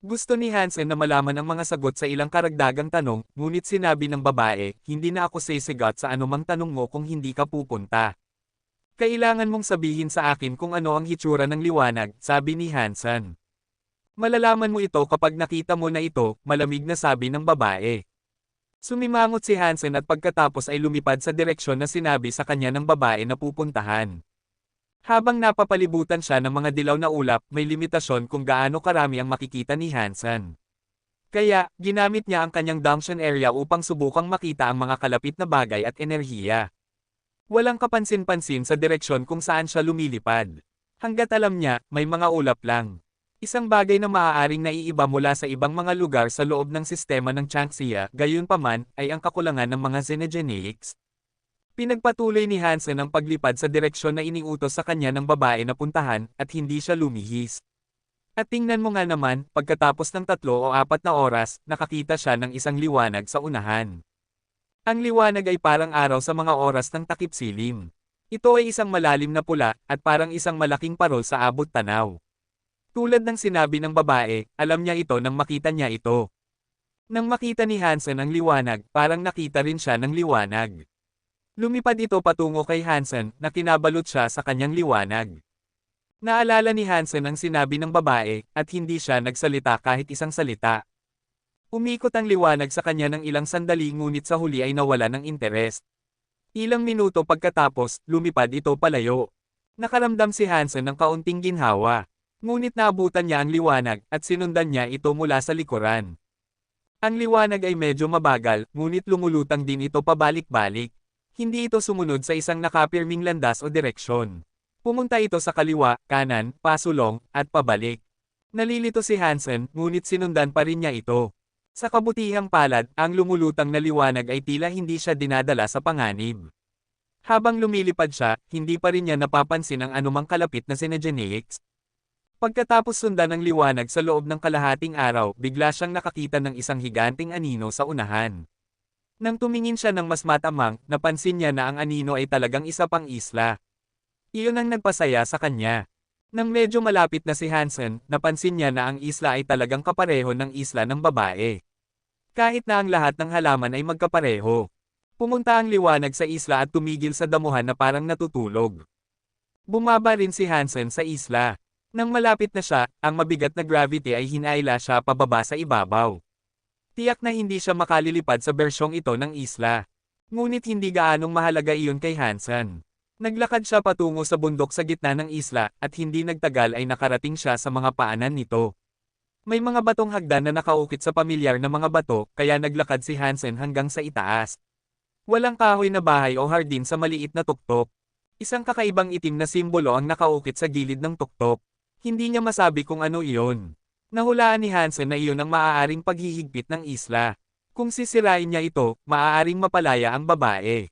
Gusto ni Hansen na malaman ang mga sagot sa ilang karagdagang tanong, ngunit sinabi ng babae, hindi na ako sisigat sa anumang tanong mo kung hindi ka pupunta. Kailangan mong sabihin sa akin kung ano ang hitsura ng liwanag, sabi ni Hansen. Malalaman mo ito kapag nakita mo na ito, malamig na sabi ng babae. Sumimangot si Hansen at pagkatapos ay lumipad sa direksyon na sinabi sa kanya ng babae na pupuntahan. Habang napapalibutan siya ng mga dilaw na ulap, may limitasyon kung gaano karami ang makikita ni Hansen. Kaya, ginamit niya ang kanyang junction area upang subukang makita ang mga kalapit na bagay at enerhiya. Walang kapansin-pansin sa direksyon kung saan siya lumilipad. Hanggat alam niya, may mga ulap lang. Isang bagay na maaaring naiiba mula sa ibang mga lugar sa loob ng sistema ng Changxia, gayunpaman, ay ang kakulangan ng mga xenogeneics. Pinagpatuloy ni Hansen ang paglipad sa direksyon na iniutos sa kanya ng babae na puntahan, at hindi siya lumihis. At tingnan mo nga naman, pagkatapos ng 3 o 4 na oras, nakakita siya ng isang liwanag sa unahan. Ang liwanag ay parang araw sa mga oras ng takip silim. Ito ay isang malalim na pula, at parang isang malaking parol sa abot tanaw. Tulad ng sinabi ng babae, alam niya ito nang makita niya ito. Nang makita ni Hansen ang liwanag, parang nakita rin siya ng liwanag. Lumipad ito patungo kay Hansen, na kinabalot siya sa kanyang liwanag. Naalala ni Hansen ang sinabi ng babae, at hindi siya nagsalita kahit isang salita. Umikot ang liwanag sa kanya ng ilang sandali ngunit sa huli ay nawala ng interes. Ilang minuto pagkatapos, lumipad ito palayo. Nakaramdam si Hansen ng kaunting ginhawa. Ngunit naabutan niya ang liwanag, at sinundan niya ito mula sa likuran. Ang liwanag ay medyo mabagal, ngunit lumulutang din ito pabalik-balik. Hindi ito sumunod sa isang nakapirming landas o direksyon. Pumunta ito sa kaliwa, kanan, pasulong, at pabalik. Nalilito si Hansen, ngunit sinundan pa rin niya ito. Sa kabutihang palad, ang lumulutang na liwanag ay tila hindi siya dinadala sa panganib. Habang lumilipad siya, hindi pa rin niya napapansin ang anumang kalapit na xenogeneics. Pagkatapos sundan ng liwanag sa loob ng kalahating araw, bigla siyang nakakita ng isang higanting anino sa unahan. Nang tumingin siya ng mas matamang, napansin niya na ang anino ay talagang isa pang isla. Iyon ang nagpasaya sa kanya. Nang medyo malapit na si Hansen, napansin niya na ang isla ay talagang kapareho ng isla ng babae. Kahit na ang lahat ng halaman ay magkapareho. Pumunta ang liwanag sa isla at tumigil sa damuhan na parang natutulog. Bumaba rin si Hansen sa isla. Nang malapit na siya, ang mabigat na gravity ay hinaila siya pababa sa ibabaw. Tiyak na hindi siya makalilipad sa bersyong ito ng isla. Ngunit hindi gaanong mahalaga iyon kay Hansen. Naglakad siya patungo sa bundok sa gitna ng isla at hindi nagtagal ay nakarating siya sa mga paanan nito. May mga batong hagdan na nakaukit sa pamilyar na mga bato kaya naglakad si Hansen hanggang sa itaas. Walang kahoy na bahay o hardin sa maliit na tuktok. Isang kakaibang itim na simbolo ang nakaukit sa gilid ng tuktok. Hindi niya masabi kung ano iyon. Nahulaan ni Hansen na iyon ang maaaring paghihigpit ng isla. Kung sisirain niya ito, maaaring mapalaya ang babae.